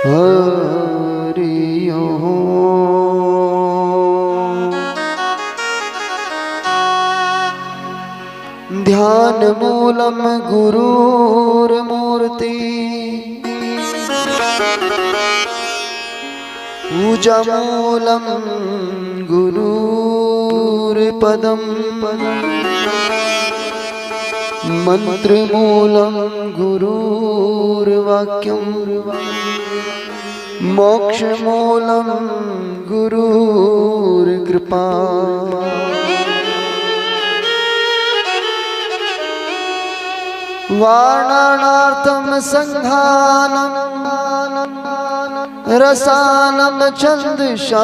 हरि ओम। ध्यान मूलम गुरुर्मूर्ति, पूजा मूलम गुरुर्पदम, मंत्र मूलम गुरुर्वाक्यम, मोक्ष मूलम गुरुर्कृपा। वारणार्थम संघानम रसानम छंदशामपि,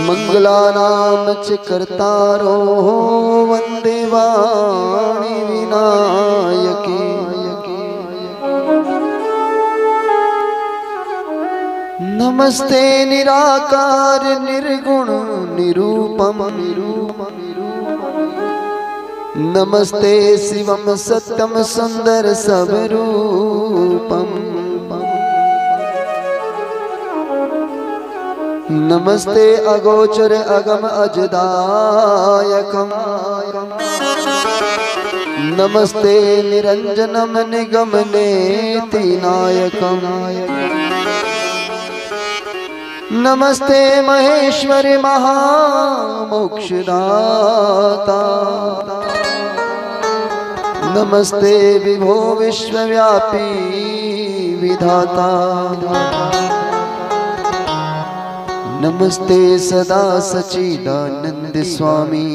मंगलानाम च कर्तारो वंदे वाणी विनायके। नमस्ते निराकार निर्गुण निरूपम, नमस्ते शिवम सत्यम सुंदर सबरूपम, नमस्ते अगोचर अगम अजदायकम, नमस्ते निरंजनम निगम नेति नायकम, नमस्ते महेश्वरी महामोक्षदाता, नमस्ते विभो विश्वव्यापी विधाता, नमस्ते सदा सच्चिदानंद स्वामी,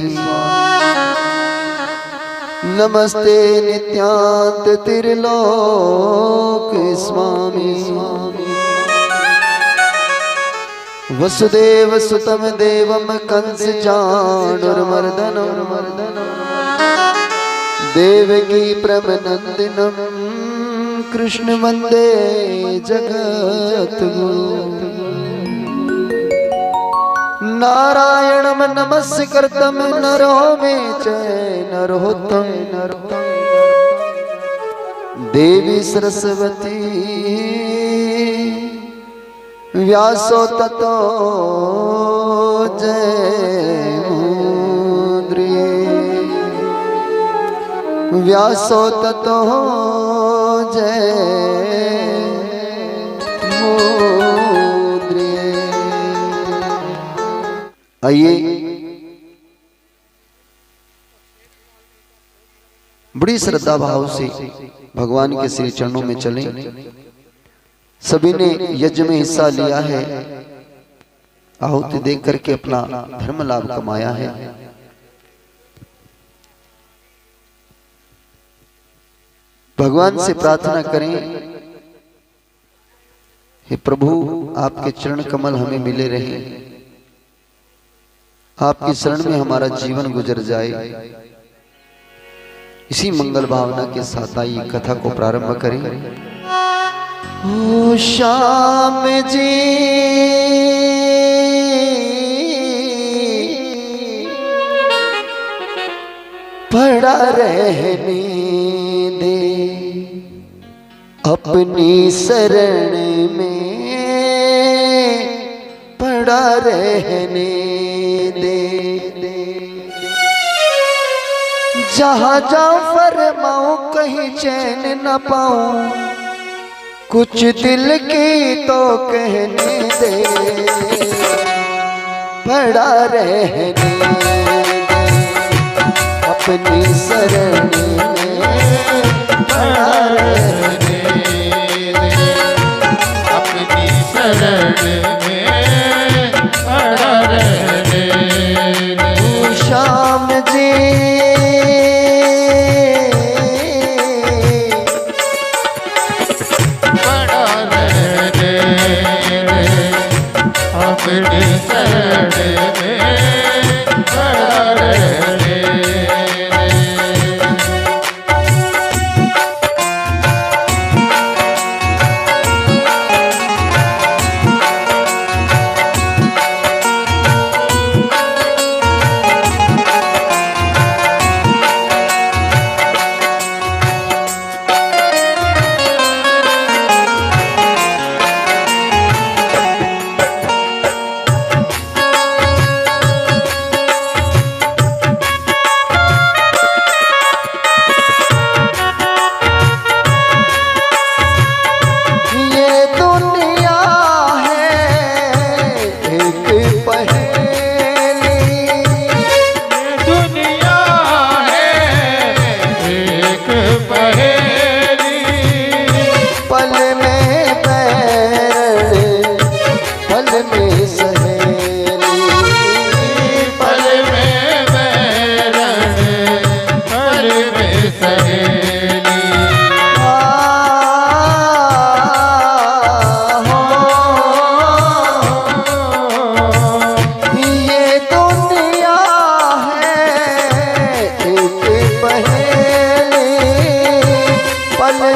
नमस्ते नित्यान्त त्रिलोक स्वामी, वसुदेव सुतम देवम कंस चाणूरमर्दनम, देवकी प्रमनंदिनम कृष्ण वंदे जगद्गुरु। नारायणम नमस्कृतं नरो मे च नरोत्तम, देवी सरस्वती व्यासो ततो जयमुद्रिये, व्यासो ततो जयमुद्रिये। आइए बड़ी श्रद्धा भाव से भगवान के श्री चरणों में चलें। सभी ने यज्ञ में हिस्सा लिया है, आहुति देख करके अपना धर्म लाभ कमाया है। भगवान से प्रार्थना करें, हे प्रभु आपके चरण कमल हमें मिले रहे, आपकी शरण में हमारा जीवन गुजर जाए। इसी मंगल भावना के साथ आइए कथा को प्रारंभ करें। ओ श्याम जी पड़ा रहने दे, अपनी शरण में पड़ा रहने दे। जहाँ जाऊं फरमाऊं कहीं चैन न पाऊं, कुछ दिल की तो कहने दे, पड़ा रहने दे, अपनी शरण में पड़ा रहने दे, अपनी शरण में पड़ा रहने दे। श्याम जी अपनी शरण में पड़ा रहने दे।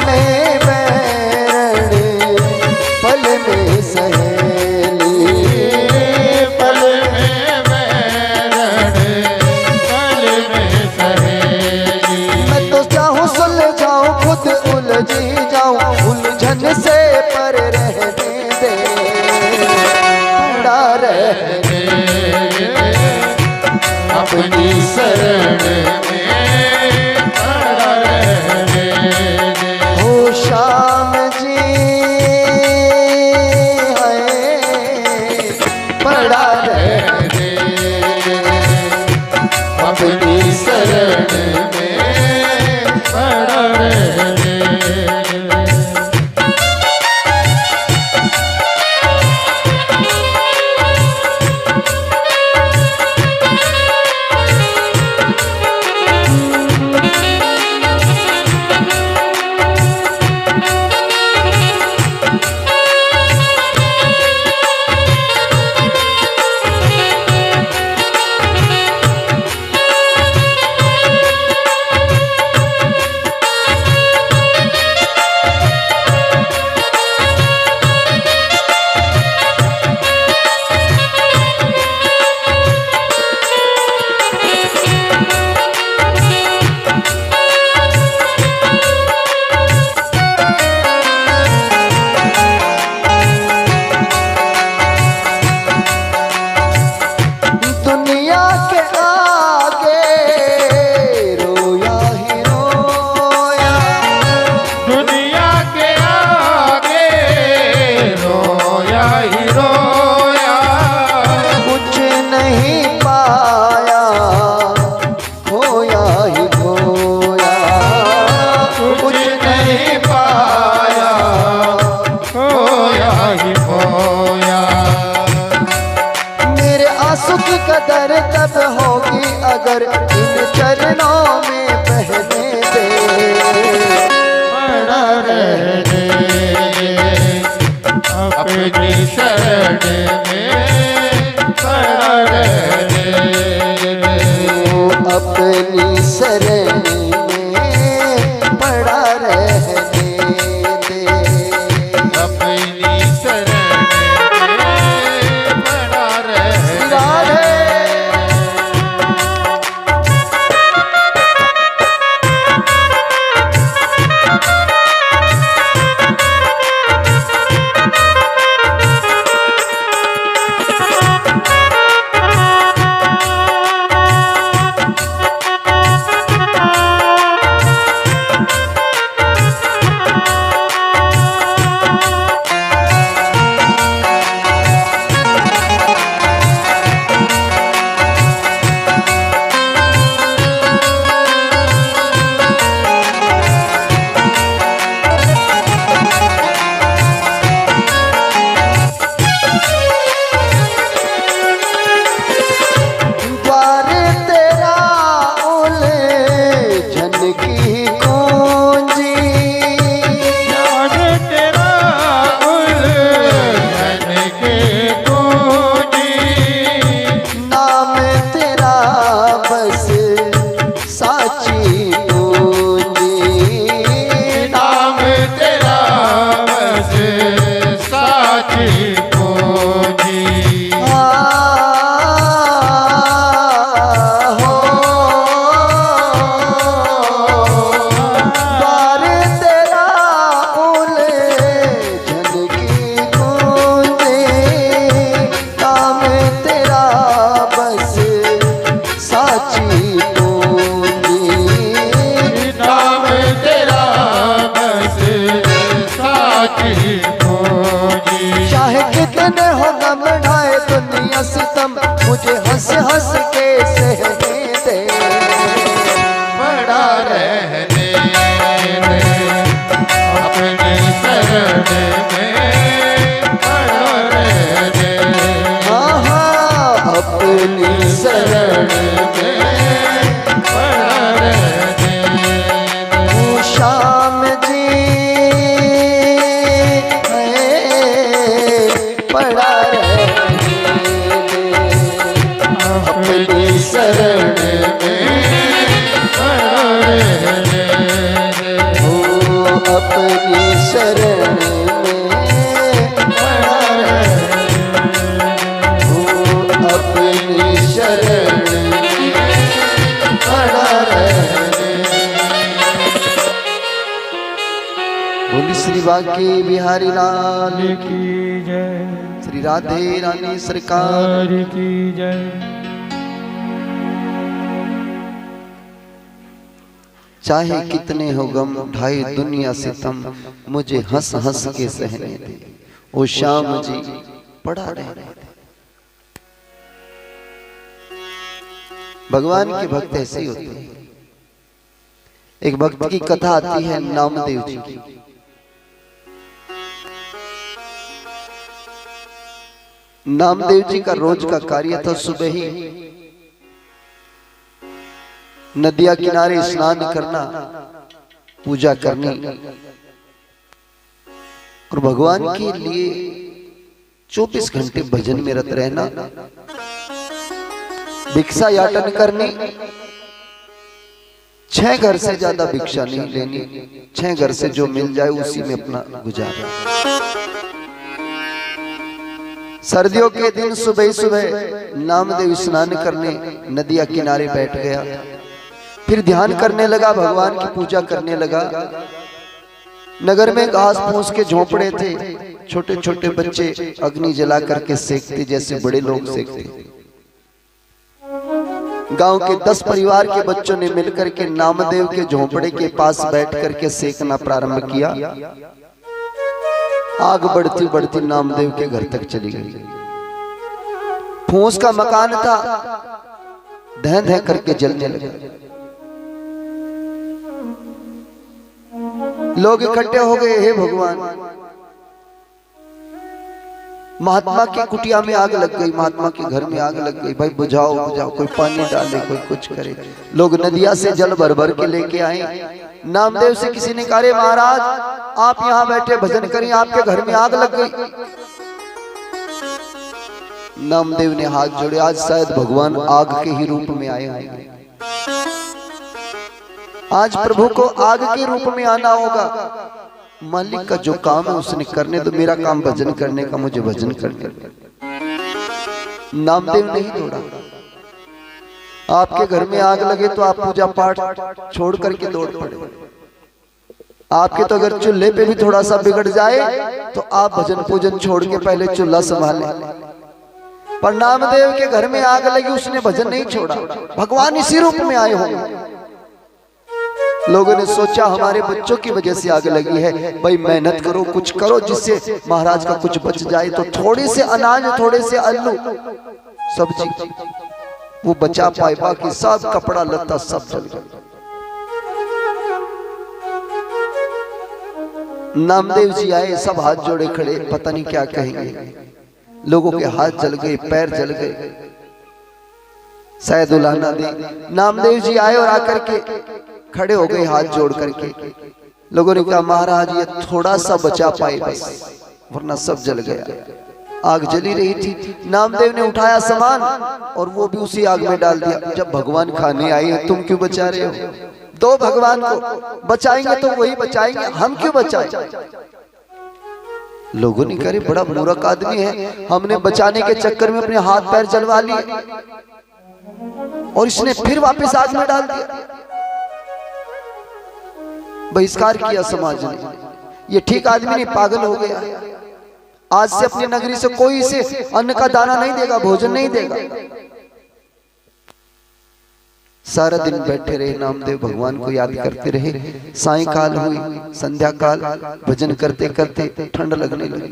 में बैरण पल में सहेली, पल में बैरण पल में सहेली। मैं तो चाहूँ सुलझाऊं खुद उलझी जाऊं, उलझन से पर रहने दे, पड़ा रहने अपनी शरण में पड़ा रहने दे। हो श्याम जी है पड़ा रहने अपनी शरण में पड़ा रहने दे। दुनिया के आगे रोया ही रोया, दुनिया के आगे रोया ही रोया, कुछ नहीं पाया खोया ही खोया, कुछ नहीं पाया खोया ही खोया। मेरे आंसू की कदर तब होगी अगर इन चरणों में बहने दे, पड़ा रहने अपनी शरण में पड़ा रहने अपनी शरण में पड़ा रहने दे। अपनी शरण में पड़ा रहने। राधे मुझे हंस हंस के सहने दे, बड़ा रहने दे अपनी शरण में, बड़ा रहने हाँ हाँ अपनी शरण में, बड़ा रहने तू श्याम जी है, पड़ा रहने दे अपनी अपनी शरण में पड़ा रहने, वो अपनी शरण में पड़ा रहने। बोली श्री बांके बिहारी लाल की जय, श्री राधे रानी सरकार की जय। चाहे कितने हो गम ढाई दुनिया से तम, मुझे हंस हंस के सहने दे। ओ श्याम जी पड़ा रहने दे। भगवान के भक्त ऐसे ही होते हैं। एक भक्त की कथा आती है नामदेव जी की। नामदेव जी का रोज का कार्य था सुबह ही नदिया किनारे स्नान करना, पूजा करनी और भगवान के लिए 24 घंटे भजन में रत रहना, भिक्षा याटन करनी, 6 घर से ज्यादा भिक्षा नहीं लेनी, 6 घर से जो मिल जाए उसी में अपना गुजारा। सर्दियों के दिन सुबह सुबह नामदेव स्नान करने नदिया किनारे बैठ गया, फिर ध्यान करने लगा, भगवान की पूजा करने लगा। नगर में घास फूस के झोंपड़े थे, छोटे छोटे बच्चे अग्नि जला करके सेकते जैसे बड़े लोग सेकते। गांव के 10 परिवार के बच्चों ने मिलकर के नामदेव के झोंपड़े के पास बैठ करके सेकना प्रारंभ किया। आग बढ़ती बढ़ती नामदेव के घर तक चली गई। फूस का मकान था, धह धह करके जलने लगा। लोग इकट्ठे हो गए, हे भगवान, महात्मा की कुटिया में आग लग गई, महात्मा के घर में आग लग गई, भाई बुझाओ बुझाओ, कोई पानी डाले, कोई कुछ करे। लोग नदिया से जल भर भर के लेके आए। नामदेव से किसी ने कहा, महाराज आप यहाँ बैठे भजन करें, आपके घर में आग लग गई। नामदेव ने हाथ जोड़े, आज शायद भगवान आग के ही रूप में आए होंगे, आज प्रभु को आग के रूप में आना होगा। मालिक का जो काम है उसने करने दो, मेरा काम भजन करने का, मुझे भजन करने दो। नामदेव नहीं दौड़ा। आपके घर में आग लगे तो आप पूजा पाठ छोड़ करके दौड़ पड़े। आपके तो अगर चूल्हे पे भी थोड़ा सा बिगड़ जाए तो आप भजन पूजन छोड़ के पहले चूल्हा संभाले। पर नामदेव के घर में आग लगी, उसने भजन नहीं छोड़ा, भगवान इसी रूप में आए होंगे। लोगों ने सोचा हमारे बच्चों की वजह से आग लगी है, भाई मेहनत करो, कुछ करो जिससे महाराज का कुछ बच जाए। तो थोड़े से अनाज, थोड़े से आलू सब्जी वो बचा पाए, बाकी सब कपड़ा लत्ता सब जल गया। नामदेव जी आए, सब हाथ जोड़े खड़े, पता नहीं क्या कहेंगे। लोगों के हाथ जल गए, पैर जल गए, शायद उलाहना दे। नामदेव जी आए और आकर के खड़े हो गए हाथ जोड़ करके। लोगों ने कहा, महाराज ये थोड़ा सा बचा पाए बस, वरना सब जल गया। आग जली रही थी, नामदेव ने उठाया सामान और वो भी उसी आग में डाल दिया। जब भगवान खाने आए हैं, तुम क्यों बचा रहे हो? दो भगवान को, बचाएंगे तो वही बचाएंगे, हम क्यों बचाएं? लोगों ने कहा, बड़ा मूर्ख आदमी है, हमने बचाने के चक्कर में अपने हाथ पैर जलवा लिए और इसने फिर वापस आग में डाल दिया। बहिष्कार किया समाज ने, ये ठीक आदमी नहीं, पागल हो गया। आज से अपनी नगरी से कोई इसे अन्न का दाना नहीं देगा, भोजन नहीं देगा। सारा दिन बैठे रहे नामदेव, भगवान को याद करते रहे। सायंकाल हुई, संध्या काल, भजन करते करते ठंड लगने लगी।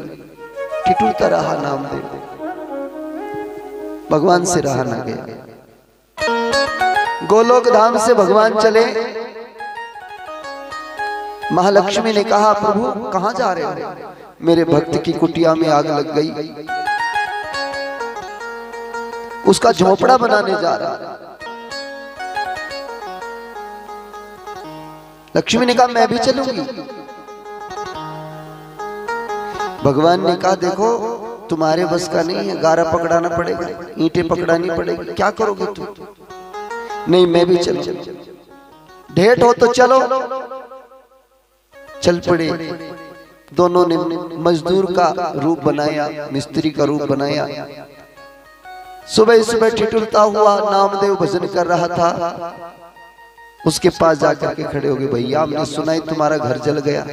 ठिठुरता रहा नामदेव, भगवान से रहा न गया। गोलोक धाम से भगवान चले। महालक्ष्मी ने कहा, प्रभु कहां जा रहे हो? मेरे भक्त की कुटिया में आग लग गई, उसका झोपड़ा बनाने जा रहा। लक्ष्मी ने कहा, मैं भी चलूंगी। भगवान ने कहा, देखो तुम्हारे बस का नहीं है, गारा पकड़ाना पड़ेगा, ईंटें पकड़ानी पड़ेगी, क्या करोगे तुम? नहीं, मैं भी चलूंगी। ढेठ हो तो चलो। चल पड़े। दोनों ने मजदूर का रूप बनाया, मिस्त्री का रूप बनाया। सुबह सुबह ठिठुरता हुआ नामदेव भजन कर रहा था। उसके पास जाकर के खड़े हो गए, भैया हमने सुना है तुम्हारा घर जल गया।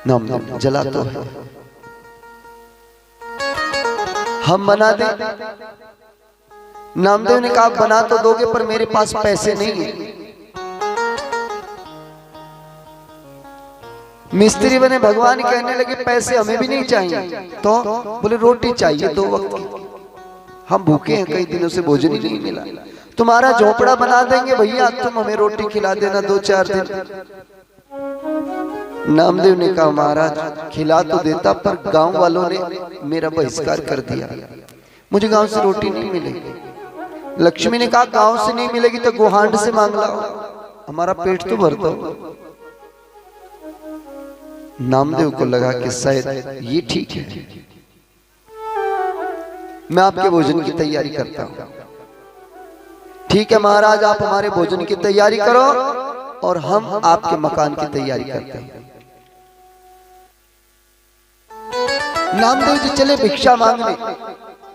नामदेव, जला तो है, हम बना दे। नामदेव ने कहा बना तो दोगे पर मेरे पास पैसे नहीं है। मिस्त्री बने भगवान कहने लगे पैसे हमें भी नहीं चाहिए। तो बोले रोटी चाहिए 2 वक्त की, हम भूखे हैं, कई दिनों से भोजन ही नहीं मिला। तुम्हारा झोपड़ा बना देंगे भैया, तुम हमें रोटी खिला देना 2-4 दिन। नामदेव ने कहा महाराज खिला तो देता पर गांव वालों ने मेरा बहिष्कार कर दिया, मुझे गांव से रोटी नहीं मिलेगी। लक्ष्मी ने कहा गांव से नहीं मिलेगी तो गुहांड से मांग लाओ, हमारा पेट तो भर दो। नामदेव को लगा कि शायद ये ठीक है, मैं आपके भोजन की तैयारी करता हूं। ठीक है महाराज, आप हमारे भोजन की तैयारी करो और हम आपके मकान की तैयारी करते हैं। नामदेव जी चले भिक्षा मांगने,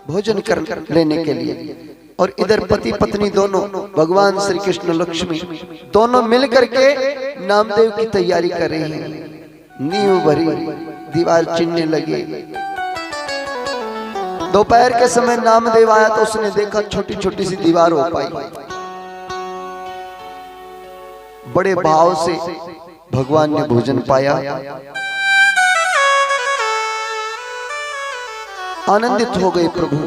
भोजन कर लेने के लिए। और इधर पति पत्नी दोनों, भगवान श्री कृष्ण लक्ष्मी दोनों मिल करके नामदेव की तैयारी कर रहे हैं। नींव भरी, दीवार चिनने लगे। दोपहर के समय नामदेव आया तो उसने देखा छोटी छोटी सी दीवार हो पाई। बड़े भाव से भगवान ने भोजन पाया, आनंदित हो गए प्रभु।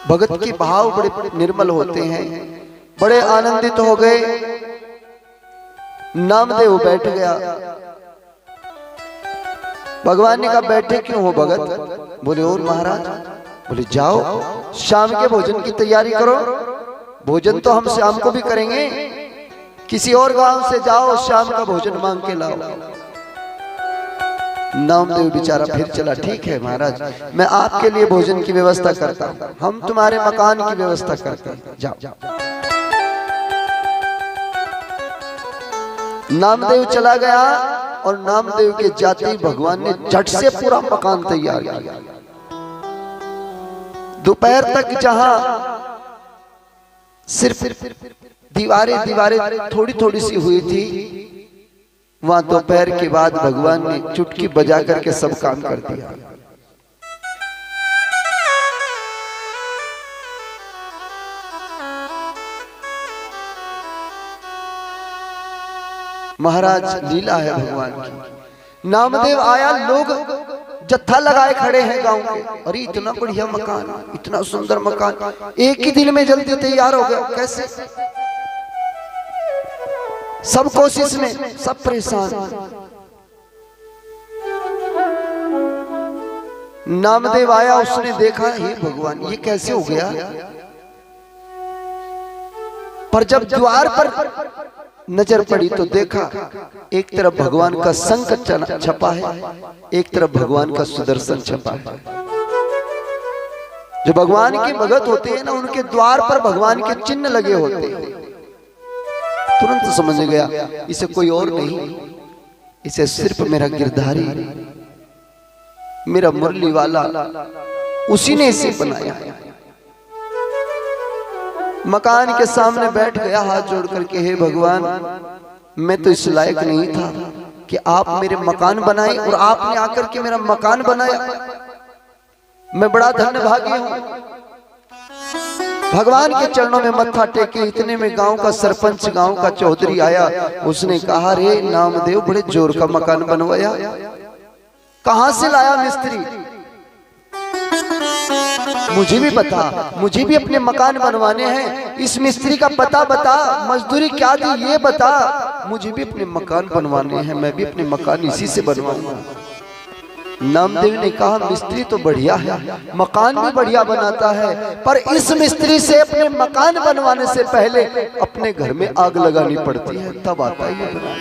भगत के भाव बड़े निर्मल होते हैं, बड़े आनंदित हो गए। नामदेव बैठ गया। भगवान ने कहा बैठे क्यों हो भगत? बोले और महाराज। बोले जाओ शाम के भोजन की तैयारी करो, भोजन तो हम शाम को भी करेंगे, किसी और गांव से जाओ शाम का भोजन मांग के लाओ। नामदेव बेचारा फिर चला, ठीक है महाराज मैं आपके लिए भोजन की व्यवस्था करता हूं, हम तुम्हारे मकान की व्यवस्था करते हैं, जाओ। नामदेव चला गया और नामदेव के जाते ही भगवान ने झट से पूरा मकान तैयार किया। दोपहर तक जहां सिर्फ दीवारें थोड़ी थोड़ी सी हुई थी, वहां दोपहर के बाद भगवान ने चुटकी बजा करके सब काम कर दिया। महाराज लीला है भगवान की। नामदेव आया, लोग जत्था लगाए खड़े हैं गांव के, अरे इतना बढ़िया मकान, इतना सुंदर मकान, एक ही दिन में जल्दी तैयार हो गया, कैसे? सब कोशिश में, सब परेशान। नामदेव आया, उसने देखा हे भगवान ये कैसे हो गया। पर जब द्वार पर नजर पड़ी तो देखा एक तरफ भगवान का शंख छपा है, एक तरफ भगवान का सुदर्शन छपा है। जो भगवान के भगत होते हैं ना, उनके द्वार पर भगवान के चिन्ह लगे होते हैं। तुरंत समझ गया इसे कोई और नहीं, इसे सिर्फ मेरा गिरधारी, मेरा मुरली वाला, उसी ने इसे बनाया। मकान के सामने बैठ गया हाथ जोड़ करके, हे भगवान मैं तो इस लायक नहीं था कि आप मेरे मकान बनाए और आपने आकर के मेरा मकान बनाया, मैं बड़ा धन्यभागी हूं। भगवान के चरणों में मत्था टेके, इतने में गांव का सरपंच, गांव का चौधरी आया। उसने कहा रे नामदेव बड़े जोर का मकान बनवाया, कहां से लाया मिस्त्री? मुझे भी बता, मुझे भी अपने मकान बनवाने हैं, इस मिस्त्री का पता बता, मजदूरी क्या दी ये बता, मुझे भी अपने मकान बनवाने हैं, मैं भी अपने मकान इसी से बनवाऊंगा। नामदेव ने कहा मिस्त्री तो बढ़िया है, मकान भी बढ़िया बनाता है, पर इस मिस्त्री से अपने मकान बनवाने से पहले अपने घर में आग लगानी पड़ती है, तब आता है ये बनाना।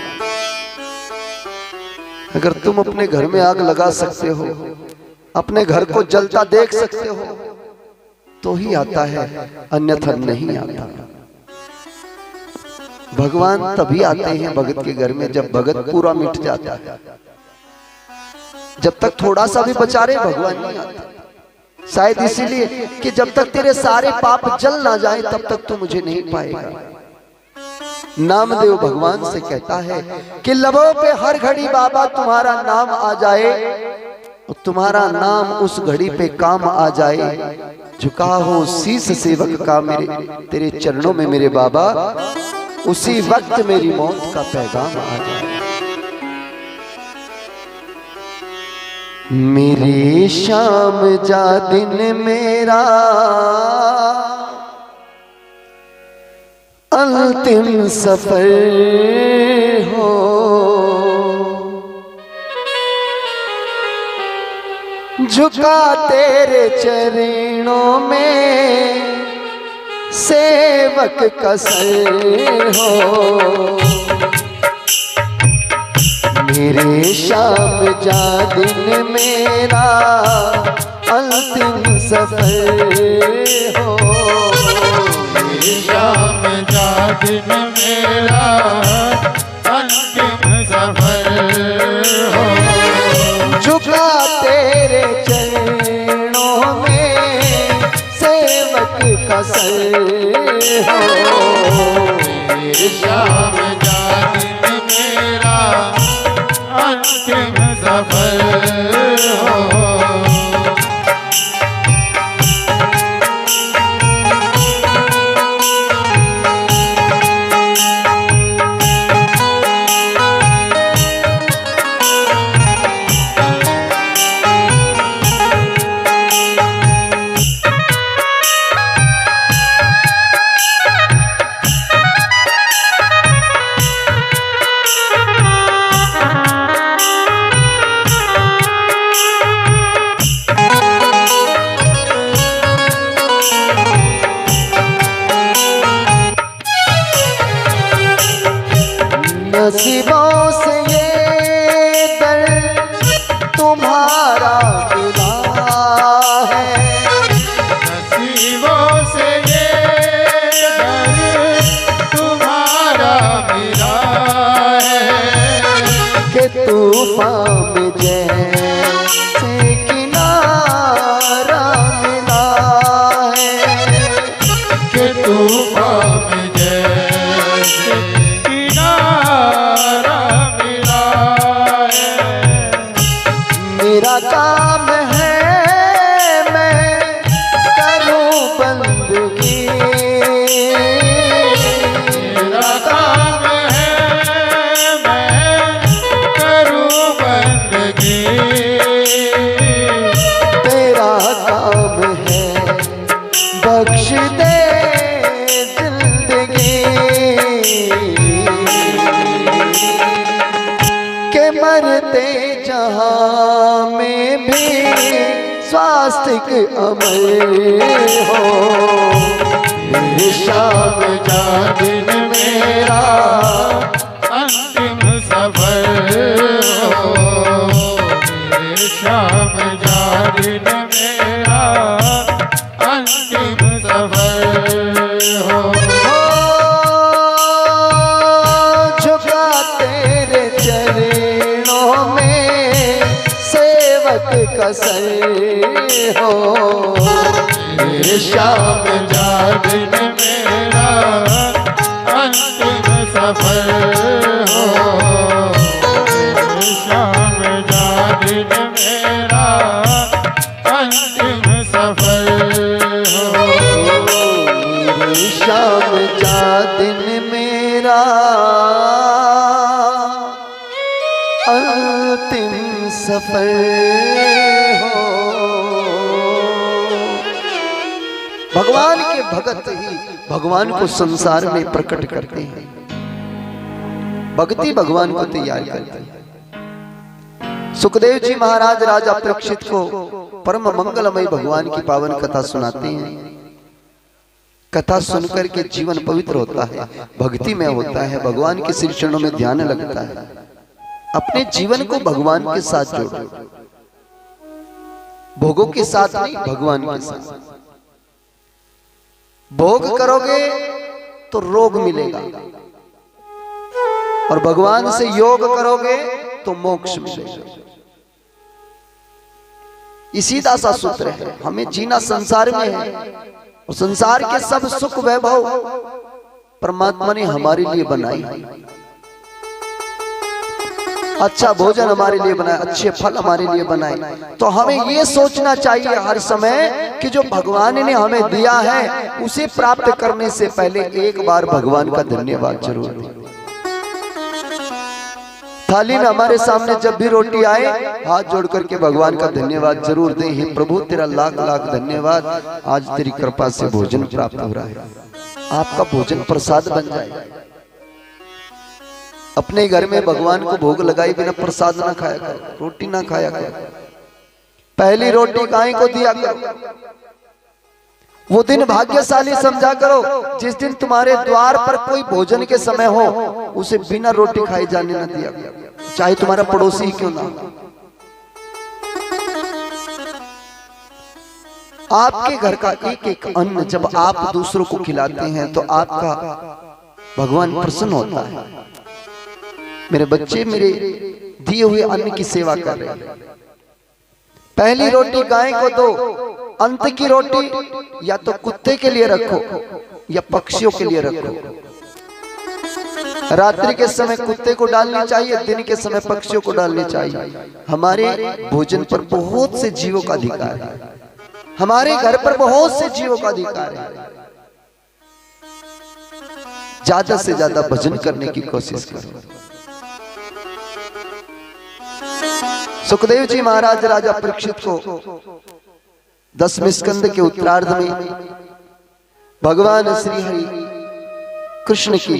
अगर तुम अपने घर में आग लगा सकते हो, अपने घर को जलता देख सकते हो, तो ही आता है, अन्यथा नहीं आता। भगवान तभी आते हैं भगत के घर में जब भगत पूरा मिट जाता है। जब तक थोड़ा सा भी बचा रहे भगवान नहीं आते। शायद इसीलिए कि जब तक तेरे सारे पाप जल ना जाए तब तक तू मुझे नहीं पाएगा। नामदेव भगवान से कहता है कि लबों पे हर घड़ी बाबा तुम्हारा नाम आ जाए, तुम्हारा नाम उस घड़ी पे काम आ जाए। झुका हो शीश सेवक का मेरे तेरे चरणों में मेरे बाबा, उसी वक्त मेरी मौत का पैगाम आ जाए। मेरी शाम जा दिन मेरा अंतिम सफर हो, झुका तेरे चरणों में सेवक का सर हो। मेरे शाम जा दिन मेरा अंतिम सफर हो, मेरे शाम जा दिन मेरा अंतिम सफर हो। झुका तेरे चरणों में सेवक का सर हो। मेरे शाम जा दिन मेरा अंतिम सफर हो। नसीबों से ये दर तुम्हारा मिला है, नसीबों से ये दर तुम्हारा मिला है। कि तूफान में जैसे किनारा मिला है, कि तूफान में जैसे मेरा काम है मैं करूं बंदगी, मेरा काम है मैं करूं बंदगी। तेरा काम है बख्श दे जिंदगी, के मरते जहां में भी स्वास्तिक अमर हो। मेरे शाम जा दिन मेरा अंतिम सफर हो। मेरे शाम जा दिन मेरा अंतिम सफर हो। झुका तेरे चरणों में सेवक का सर हो। मेरे शाम जा दिन मेरा अंतिम सफर हो। मेरे शाम जा दिन मेरा अंतिम सफर हो। मेरी शाम जा दिन मेरा अंतिम सफर हो। भगवान के भगत ही भगवान को संसार में प्रकट करते हैं। भक्ति भगवान को तैयार करती है। सुखदेव जी महाराज राजा परीक्षित को परम मंगलमय भगवान की पावन कथा सुनाते हैं। कथा सुनकर के जीवन पवित्र होता है, भक्ति में होता है, भगवान के श्री चरणों में ध्यान लगता है। अपने जीवन को भगवान के साथ जोड़ो, भोगों के साथ नहीं, भगवान के साथ। भोग करोगे तो रोग मिलेगा, और भगवान से योग करोगे तो मोक्ष मिलेगा। ये सीधा सा सूत्र है। हमें जीना संसार में है और संसार के सब सुख वैभव परमात्मा ने हमारे लिए बनाई। अच्छा भोजन हमारे लिए बनाए, अच्छे फल हमारे लिए बनाए। तो हमें ये सोचना चाहिए हर समय कि जो भगवान ने हमें दिया है उसे प्राप्त करने से पहले एक बार भगवान का धन्यवाद जरूर दें। थाली में हमारे सामने जब भी रोटी आए हाथ जोड़ करके भगवान का धन्यवाद जरूर दें। हे प्रभु तेरा लाख लाख धन्यवाद, आज तेरी कृपा से भोजन प्राप्त हो रहा है। आपका भोजन प्रसाद बन जाए। अपने घर में भगवान को भोग लगाए बिना प्रसाद ना खाया करो, रोटी ना खाया करो। पहली रोटी गाय को दिया करो। वो दिन भाग्यशाली समझा करो जिस दिन तुम्हारे द्वार पर कोई भोजन के समय हो उसे बिना रोटी खाए जाने न दिया, चाहे तुम्हारा पड़ोसी क्यों ना हो। आपके घर का एक एक अन्न जब आप दूसरों को खिलाते हैं तो आपका भगवान प्रसन्न होता है। मेरे बच्चे मेरे दिए हुए अन्न की सेवा कर रहे हैं। पहली रोटी गाय को दो, अंत की रोटी या तो कुत्ते के लिए रखो या पक्षियों के लिए रखो। रात्रि के समय कुत्ते को डालनी चाहिए, दिन के समय पक्षियों को डालनी चाहिए। हमारे भोजन पर बहुत से जीवों का अधिकार है। हमारे घर पर बहुत से जीवों का अधिकार है। ज्यादा से ज्यादा भजन करने की कोशिश करो। सुखदेव जी महाराज राजा परीक्षित को 10वें स्कंद के उत्तरार्ध में भगवान श्री हरि कृष्ण की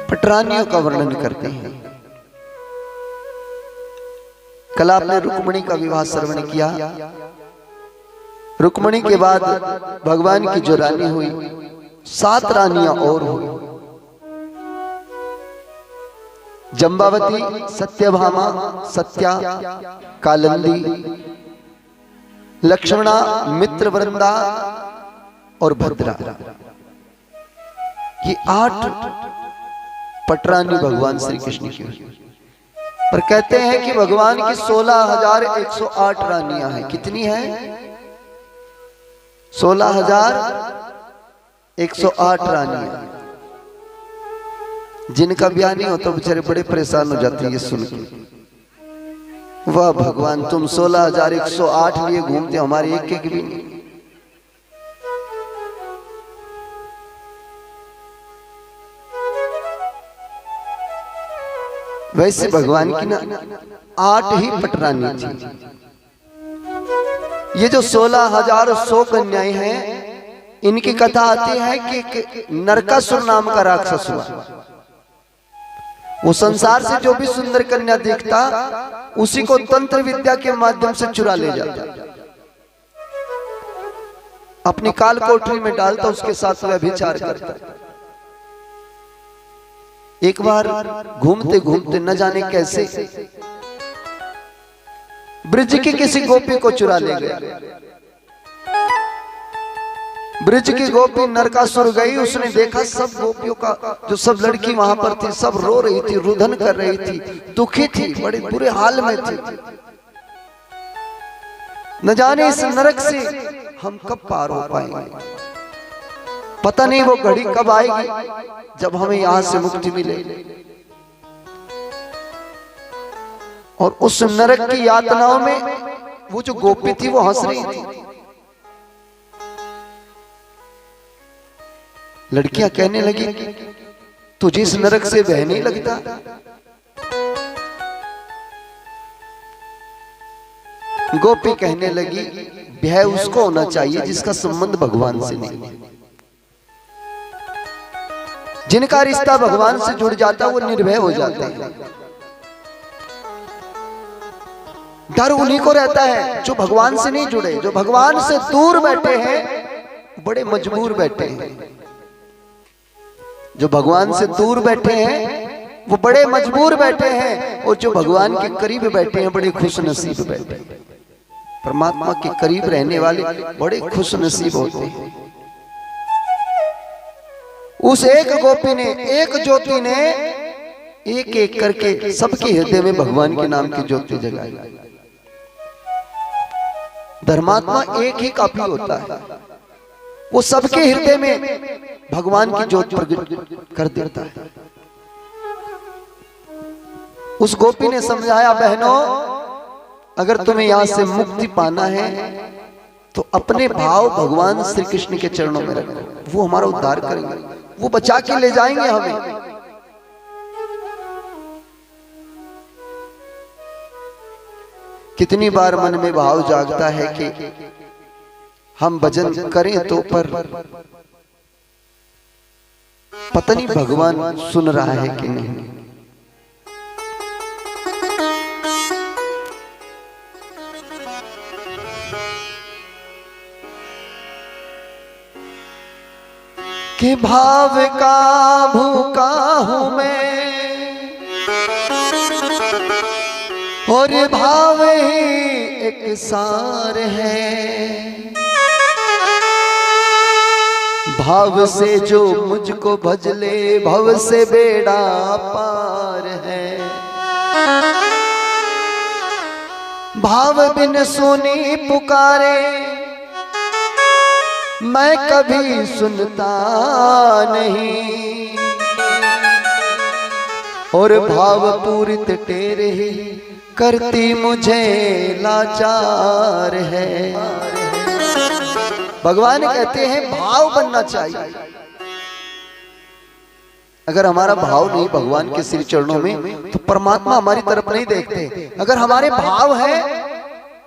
पटरानियों का वर्णन करते हैं। कल आपने रुक्मिणी का विवाह श्रवण किया। रुक्मिणी के बाद भगवान की जो रानी हुई 7 रानियां और हुई। जंबावती, सत्यभामा, सत्या, कालिंदी, लक्ष्मणा, मित्रवृंदा और भद्रा। ये 8 पटरानी भगवान श्री कृष्ण की हुई। पर कहते हैं कि भगवान की 16,108 रानियां हैं। कितनी है? 16,108 रानियां। जिनका ब्याह नहीं होता बेचारे बड़े परेशान हो जाते हैं ये सुन के। वाह भगवान, तुम 16,108 लिए घूमते, हमारे एक एक भी नहीं। वैसे भगवान की ना 8 ही पटरानी थी। ये जो 16,100 कन्याएं हैं, इनकी कथा आती है कि नरकासुर नाम का राक्षस हुआ। वो संसार से जो भी सुंदर कन्या देखता उसी को तंत्र विद्या के माध्यम से चुरा ले जाता, अपनी काल कोठरी में डालता, उसके साथ व्यभिचार करता। एक बार घूमते घूमते न जाने कैसे ब्रज की किसी गोपी को चुरा ले गया। ब्रज की गोपी नरकासुर गई। उसने देखा सब गोपियों का, जो सब लड़की वहां पर थी, सब रो रही थी, रुदन कर रही थी, दुखी थी, बड़े बुरे हाल में थी। न जाने इस नरक से हम कब पार हो पाएंगे। पता नहीं वो घड़ी कब आएगी जब हमें यहां से मुक्ति मिले। और उस नरक की यातनाओं में वो जो गोपी थी वो हंस रही थी। लड़कियां कहने लगी तुझे इस नरक से भय नहीं लगता? गोपी कहने लगी भय उसको होना चाहिए जिसका संबंध भगवान से नहीं। जिनका रिश्ता भगवान से जुड़ जाता वो निर्भय हो जाते हैं। डर उन्हीं को रहता है जो भगवान से नहीं जुड़े। जो भगवान से दूर बैठे हैं बड़े मजबूर बैठे हैं। जो भगवान से दूर बैठे हैं वो बड़े मजबूर बैठे हैं, और जो भगवान के करीब बैठे हैं बड़े खुश नसीब बैठे हैं। परमात्मा के करीब रहने वाले बड़े खुश नसीब होते हैं। उस एक गोपी ने, एक ज्योति ने एक एक करके सबके हृदय में भगवान के नाम की ज्योति जगाई। धर्मात्मा एक ही काफी होता है, वो सबके हृदय में भगवान की ज्योति प्रकट कर देता है। उस गोपी ने समझाया, बहनों अगर तुम्हें यहां से मुक्ति पाना है तो अपने भाव भगवान श्री कृष्ण के चरणों में रखो, वो हमारा उद्धार करेंगे, वो बचा के ले जाएंगे हमें। कितनी बार मन में भाव जागता है कि हम भजन करें तो पर पता नहीं भगवान सुन रहा है कि नहीं। कि भाव का भूखा हूं मैं और भाव ही एक सार है, भाव से जो मुझको भज ले भव से बेड़ा पार है। भाव बिन सुनी पुकारे मैं कभी सुनता नहीं, और भाव पूरित टेरे ही करती मुझे लाचार है। भगवान कहते हैं भाव बनना चाहिए। अगर हमारा भाव नहीं भगवान के श्री चरणों में तो परमात्मा हमारी तरफ नहीं देखते। अगर हमारे भाव है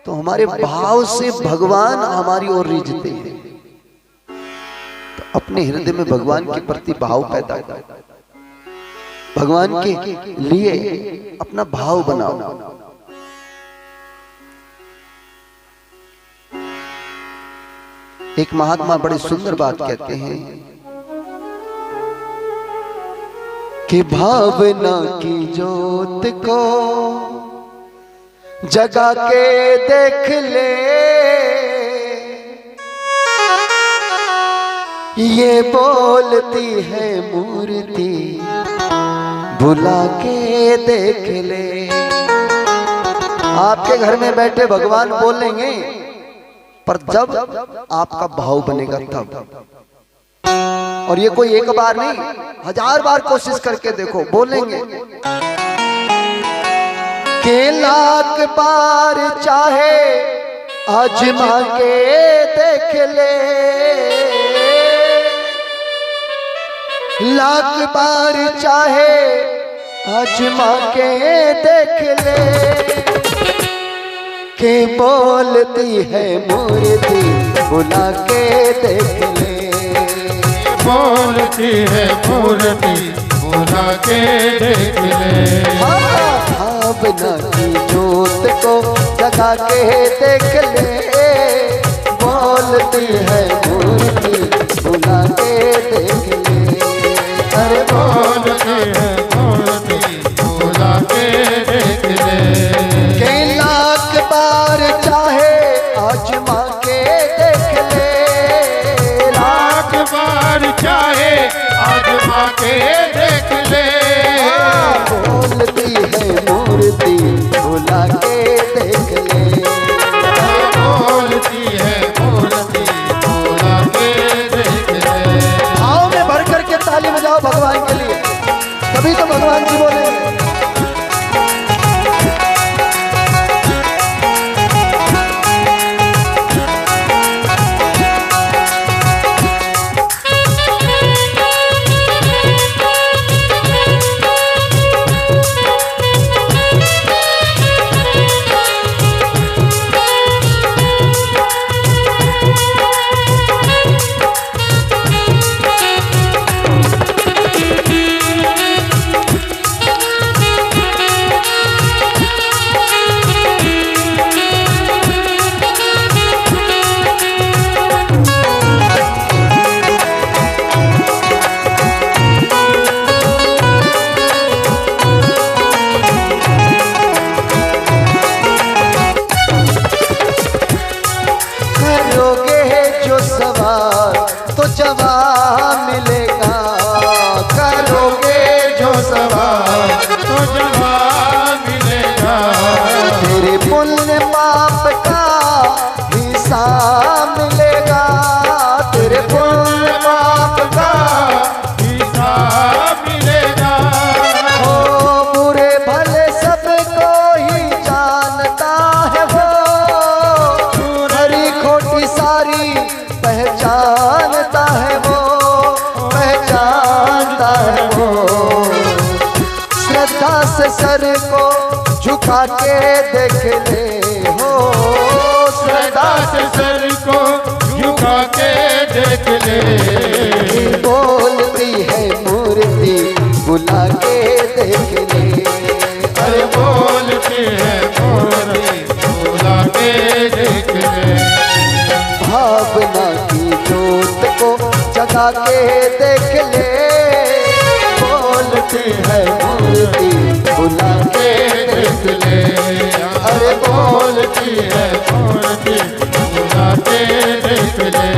तो हमारे भाव से भगवान हमारी ओर रिझते हैं। तो अपने हृदय में भगवान के प्रति भाव पैदा करो, भगवान के लिए अपना भाव बनाओ। एक महात्मा बड़े सुंदर बात कहते हैं कि भावना की ज्योत को जगा के देख ले, ये बोलती है मूर्ति बुला के देख ले। आपके घर में बैठे भगवान बोलेंगे, पर जब आपका भाव बनेगा तब। और ये कोई एक बार नहीं, 1000 बार कोशिश करके देखो, बोलेंगे। के लाख बार चाहे आजमा के देख ले, लाख बार चाहे आजमा के देख ले, के बोलती है मूर्ति बुला के देख ले, बोलती है मूर्ति बुला के देख ले। भावना की ज्योत को जगा के देख ले, बोलती है मूर्ति बुला के देख ले। अरे बोलती है मूर्ति बुला के देख ले, के लाख बार चाहे आजमा के देख ले, लाख बार चाहे आजमा के देख ले, बोलती है मूर्ति बुला के देख ले, बोलती है मूर्ति बुला के देख ले। भाव में भर करके ताली बजाओ भगवान के लिए, तभी तो भगवान जी बोलेंगे। से सर को झुका के देख ले हो, श्रद्धा से सर को झुका के देख ले। बोलती है मूर्ति बुला के देख ले, अरे बोलती है मूर्ति बुला के देख ले। भावना की जोत को जगा के देख ले, बोलती है मूर्ति बुला के देख ले। अरे बोलती है मूर्ति बुला के देख ले।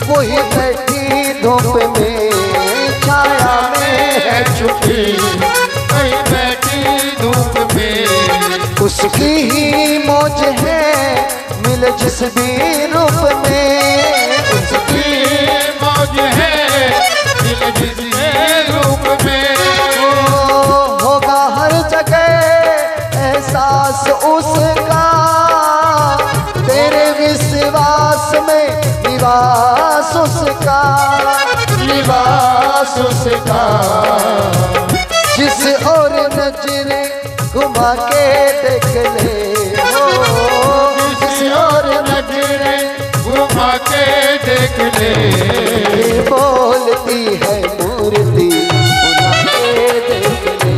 वही बैठी धूप में, छाया में है छुपी वही बैठी धूप में। उसकी ही मौज है मिले जिस भी रूप में, उसकी मौज है मिले जिस भी रूप में। होगा हर जगह एहसास उसका, तेरे विश्वास में निवास उसका, निवास उसका। जिस और नजरें घुमा के देख ले हो, जिस और नजरें घुमा के देख ले। बोलती है मूर्ति बुला के देख ले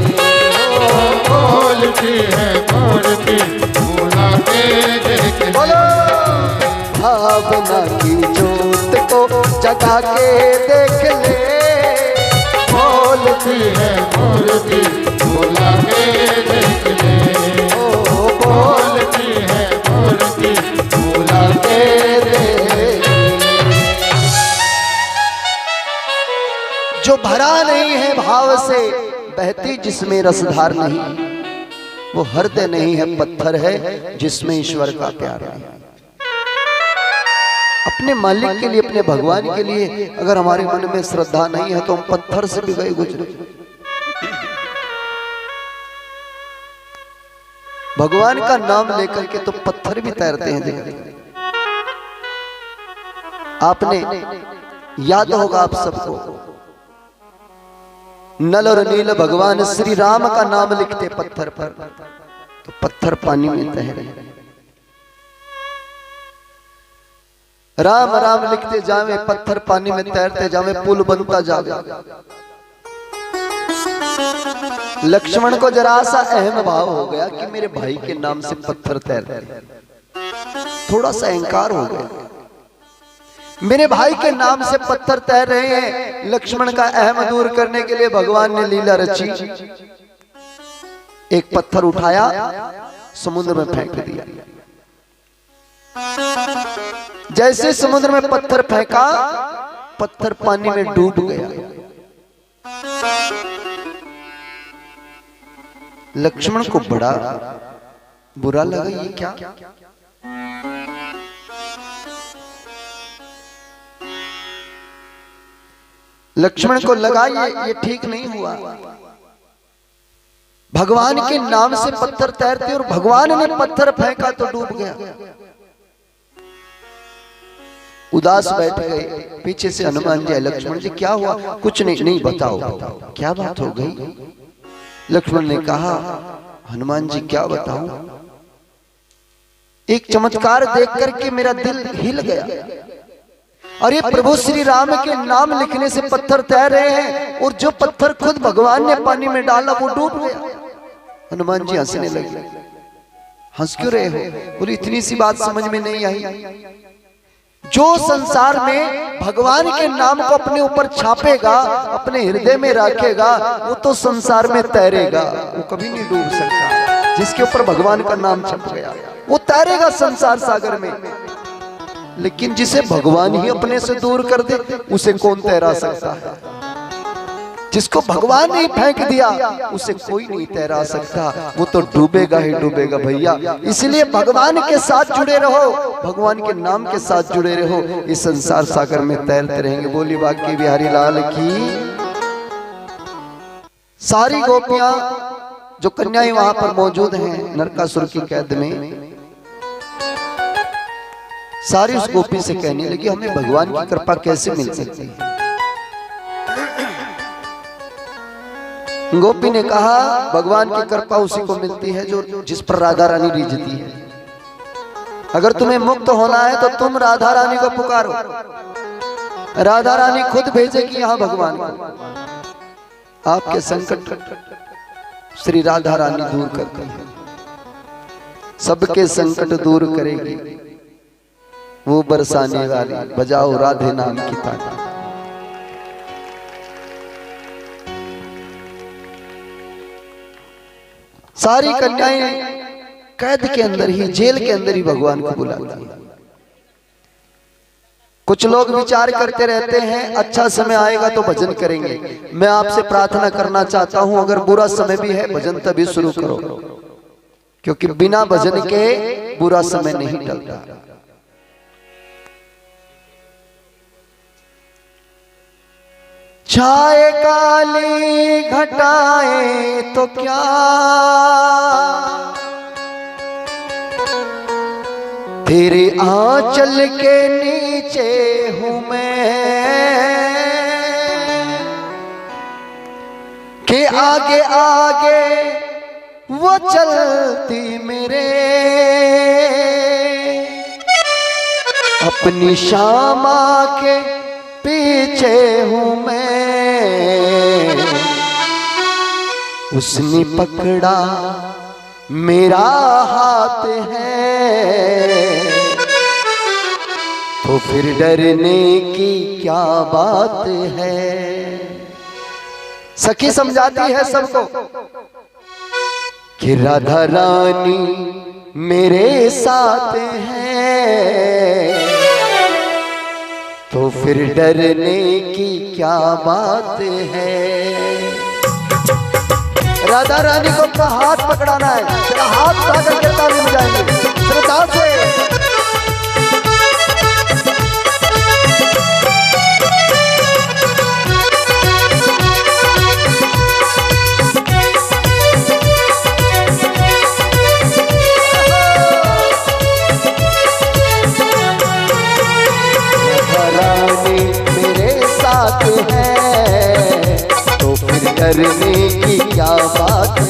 हो, बोलती है मूर्ति बुला के देख ले। भावना की जोत को जगा के देख ले, बोलती है मूर्ति बुला के देख ले। बोलती है मूर्ति बुला के देख ले। जो भरा नहीं है भाव से, बहती जिसमें रसधार नहीं, वो हृदय नहीं है पत्थर है जिसमें ईश्वर का प्यार है। अपने मालिक के लिए, अपने भगवान के लिए अगर हमारे मन में श्रद्धा नहीं है तो हम पत्थर से भी गए गुजरे। भगवान का नाम लेकर के तो पत्थर भी तैरते हैं। देखते आपने याद होगा आप सबको, नल और नील भगवान श्री राम का नाम लिखते पत्थर पर तो पत्थर पानी में तैरे। राम राम लिखते जावे, पत्थर पानी में तैरते जावे, पुल बनता जावे। लक्ष्मण को जरा सा अहम भाव हो गया कि मेरे भाई के नाम से पत्थर तैरते, थोड़ा सा अहंकार हो गया। मेरे भाई के नाम से पत्थर तैर रहे हैं। लक्ष्मण का अहम दूर करने के लिए भगवान ने लीला रची। एक पत्थर उठाया, समुद्र में फेंक दिया। जैसे समुद्र में पत्थर फेंका, पत्थर पानी में डूब गया। लक्ष्मण को बड़ा बुरा लगा, ये क्या? लक्ष्मण को लगा ये ठीक नहीं हुआ। भगवान के नाम से पत्थर तैरते और भगवान ने पत्थर फेंका तो डूब गया। उदास बैठ गए। पीछे से हनुमान जी, लक्ष्मण जी क्या हुआ? कुछ नहीं। नहीं बताओ क्या बात हो गई? लक्ष्मण ने कहा, हनुमान जी क्या बताऊं, एक चमत्कार देख करके मेरा दिल हिल गया। अरे प्रभु श्री राम के नाम लिखने से पत्थर तैर रहे हैं और जो पत्थर खुद भगवान ने पानी में डाला वो डूब गया। हनुमान जी हंसने लगे। हंस क्यों रहे हो? बोले इतनी सी बात समझ में नहीं आई। जो संसार में भगवान के नाम को अपने ऊपर छापेगा, अपने हृदय में रखेगा, वो तो संसार में तैरेगा, वो कभी नहीं डूब सकता। जिसके ऊपर भगवान का नाम छप गया वो तैरेगा संसार सागर में। लेकिन जिसे भगवान ही अपने से दूर कर दे उसे कौन तैरा सकता है? जिसको भगवान ने फेंक दिया उसे कोई नहीं तैरा सकता, वो तो डूबेगा ही डूबेगा भैया। इसलिए भगवान के साथ जुड़े रहो, भगवान के नाम के साथ जुड़े रहो, इस संसार सागर में तैरते रहेंगे। बोली बाकी बिहारी लाल की। सारी गोपियां जो कन्याएं वहां पर मौजूद हैं नरकासुर की कैद में, सारी उस गोपी से कहने लगी हमें भगवान की कृपा कैसे मिल सकती है? गोपी ने कहा भगवान की कृपा उसी को मिलती है जो जिस पर राधा रानी रीझती है। अगर तुम्हें मुक्त होना है तो तुम राधा रानी को पुकारो, राधा रानी खुद भेजेगी यहां भगवान को। आपके संकट श्री राधा रानी दूर करती है, सबके संकट दूर करेगी, वो बरसाने वाली। बजाओ राधे नाम की ताली। सारी कन्याएं कैद के अंदर ही, जेल के अंदर ही भगवान को बुलाती हैं। कुछ लोग विचार करते रहते हैं अच्छा समय आएगा तो भजन करेंगे। मैं आपसे प्रार्थना करना चाहता हूं अगर बुरा समय भी है भजन तभी शुरू करो, क्योंकि बिना भजन के बुरा समय नहीं टलता। छाए काली घटाए तो क्या, तेरे आंचल के नीचे हूं मैं, के आगे आगे वो चलती मेरे, अपनी श्यामा के पीछे हूं मैं। उसने पकड़ा मेरा हाथ है, तो फिर डरने की क्या बात है। सखी समझाती है सबको कि राधा रानी मेरे साथ है, तो फिर डरने की क्या बात है। राधा रानी को अपना हाथ पकड़ाना है, तेरा हाथ उठा करके ताली बजाएंगे श्रद्धा से। डरने की क्या बात है।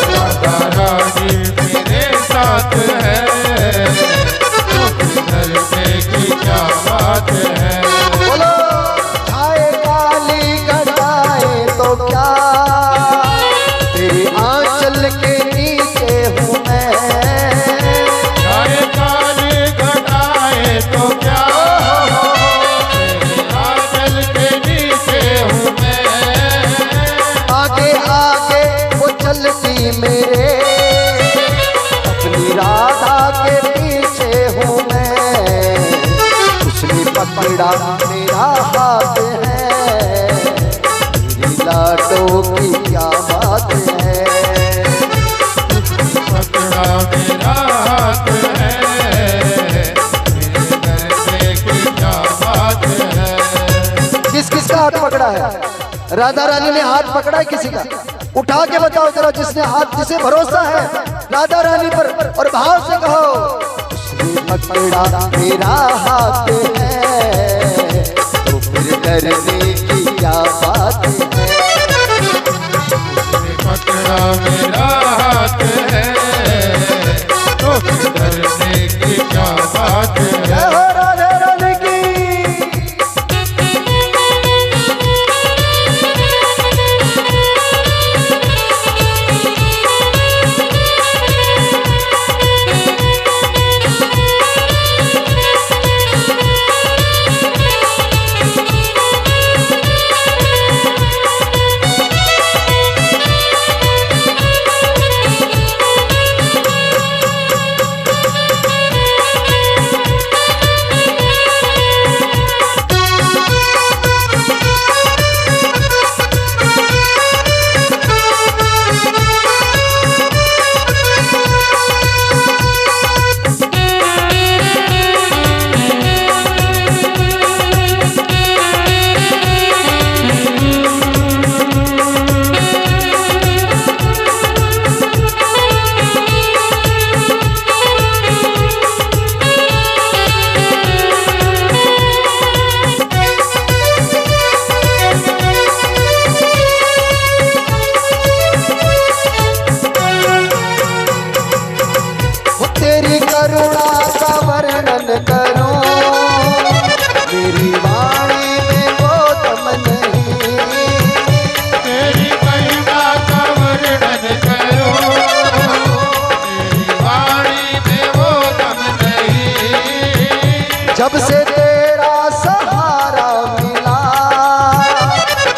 राधा रानी मेरे साथ है, तो डरने की क्या बात है। बोलो छाए काली घटाए तो क्या, तेरे आंचल के नीचे हूँ मैं। छाए काली घटाए तो क्या, तेरे आंचल के नीचे हूँ मैं। आगे आगे वो चलती मेरे, अपनी राधा के पीछे हूँ मैं। उसने पकड़ा मेरा हाथ है, मेरी लाडो की क्या बात है। पकड़ा मेरा हाथ है, मेरे डरने की क्या बात है। किस किस का हाथ पकड़ा है? राधा रानी ने हाथ पकड़ा है किसी का? उठा के बताओ जरा, जिसने हाथ, जिसे भरोसा है राधा रानी पर, और भाव से कहो उसने पकड़ा मेरा हाथ है, तो फिर डरने की क्या बात है। उसने पकड़ा मेरा हाथ है, तो फिर डरने की क्या बात है। जय हो राधे रानी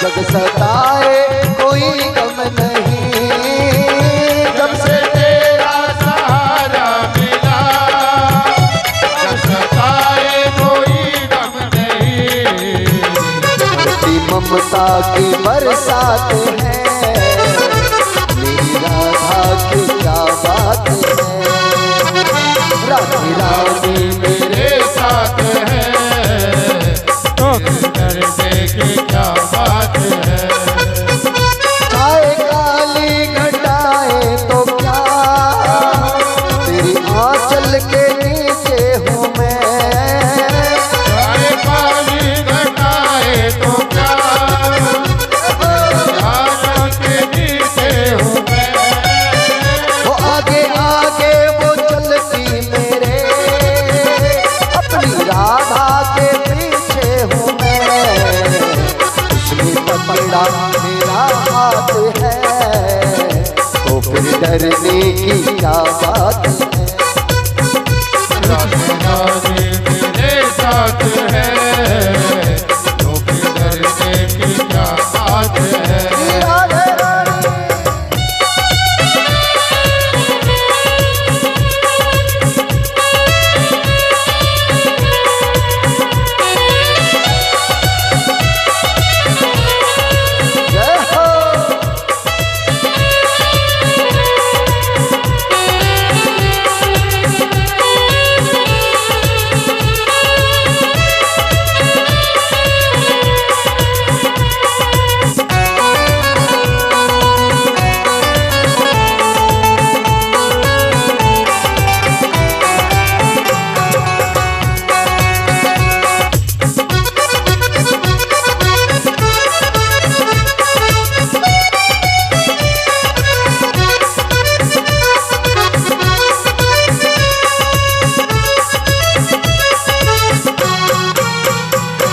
जग सताए कोई गम नहीं, जब से तेरा सहारा मिला, जब सताए कोई गम नहीं। धरती ममता की बरसात है, मेरी राधा की क्या बात है। राधे राधे मेरे साथ है, दर्द की क्या बात है। चाहे काली घटाए तो क्या, तेरी आंचल के नीचे हूँ मैं। चाहे काली घटाए तो क्या, आंचल के नीचे हूँ मैं। वो आगे आगे वो चलती मेरे, अपनी राधा के पीछे हूँ मैं। उसने पकड़ा मेरा हाथ है, तो फिर डरने की क्या बात है। राधे राधे मेरे साथ है, तो फिर डरने की क्या बात है। राधे राधे जय हो।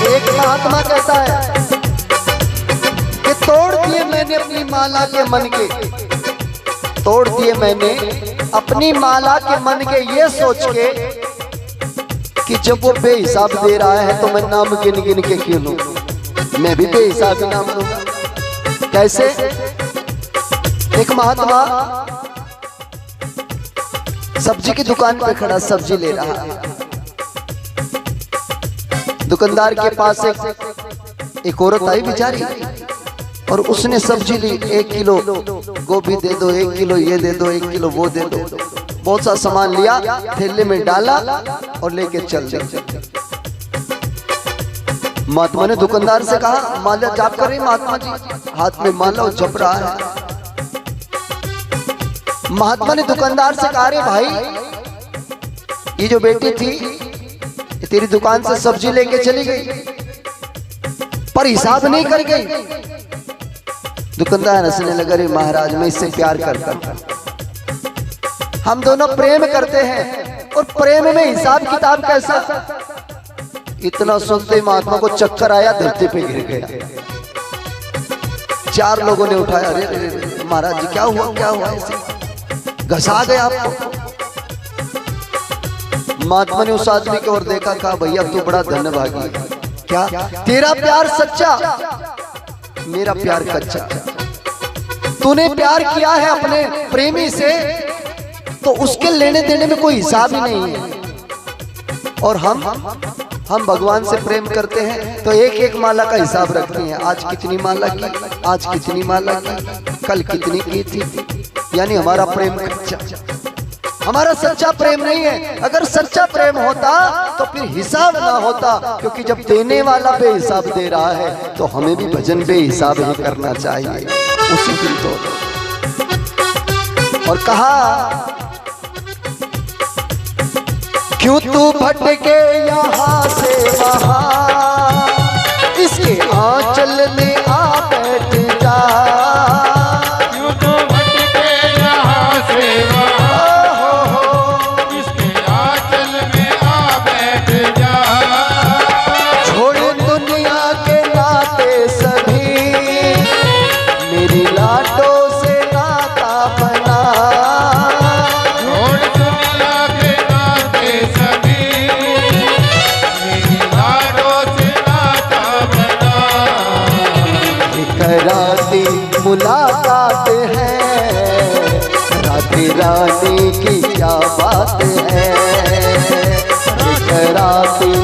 एक महात्मा कहता है कि तोड़ दिए मैंने अपनी माला के मन के, तोड़ दिए मैंने अपनी माला के मन के, ये सोच के कि जब वो बेहिसाब दे रहा है तो मैं नाम गिन गिन के क्यों लूं, मैं भी बेहिसाब ही नाम लूंगा। कैसे? एक महात्मा सब्जी की दुकान पे खड़ा सब्जी ले रहा है। दुकानदार के पास एक औरत आई बेचारी, और उसने सब्जी ली। 1 किलो गोभी दे दो, 1 किलो ये दे दो, 1 किलो वो दे दो। बहुत सा सामान लिया, थैले में डाला और लेके चल दिया। महात्मा ने दुकानदार से कहा, माला जाप कर रही महात्मा जी, हाथ में माला जप रहा है। महात्मा ने दुकानदार से कहा, अरे भाई ये जो बेटी थी तेरी दुकान से सब्जी लेके चली गई, पर हिसाब नहीं कर गई। दुकानदार हंसने लगा, रे महाराज मैं इससे प्यार करता हूं, हम दोनों प्रेम करते हैं, और प्रेम में हिसाब किताब कैसा। इतना सुनते महात्मा को चक्कर आया, धरती पे गिर गया। 4 लोगों ने उठाया, अरे महाराज जी क्या हुआ, क्या हुआ, ऐसे घसा गए आपको। महात्मा ने उस आदमी की ओर देखा, कहा भैया तू बड़ा धन्यभागी है। क्या? तेरा प्यार सच्चा, मेरा प्यार कच्चा। तूने प्यार किया है अपने प्रेमी से, तो उसके लेने देने में कोई हिसाब ही नहीं है। और हम भगवान से प्रेम करते हैं तो एक एक माला का हिसाब रखते हैं। आज कितनी माला की, आज कितनी माला की, कल कितनी की थी। यानी हमारा प्रेम कच्चा, हमारा सच्चा प्रेम नहीं है। अगर सच्चा प्रेम होता तो फिर हिसाब ना होता, क्योंकि जब देने वाला बेहिसाब दे रहा है तो हमें भी भजन बेहिसाब ही करना चाहिए। उसी दिन तो और कहा, क्यों तू भटके यहाँ से वहाँ, इसके आंचल में आ बैठ जा। क्यों तू भटके यहाँ से वहाँ, इसके आंचल में आ बैठ जा। छोड़ दुनिया के नाते सभी, मेरी लाडों से नाता बना। छोड़ दुनिया के नाते सभी, मेरी लाडों से नाता बना। कराती मुलाकात है, राधे रानी की क्या बात है। कराती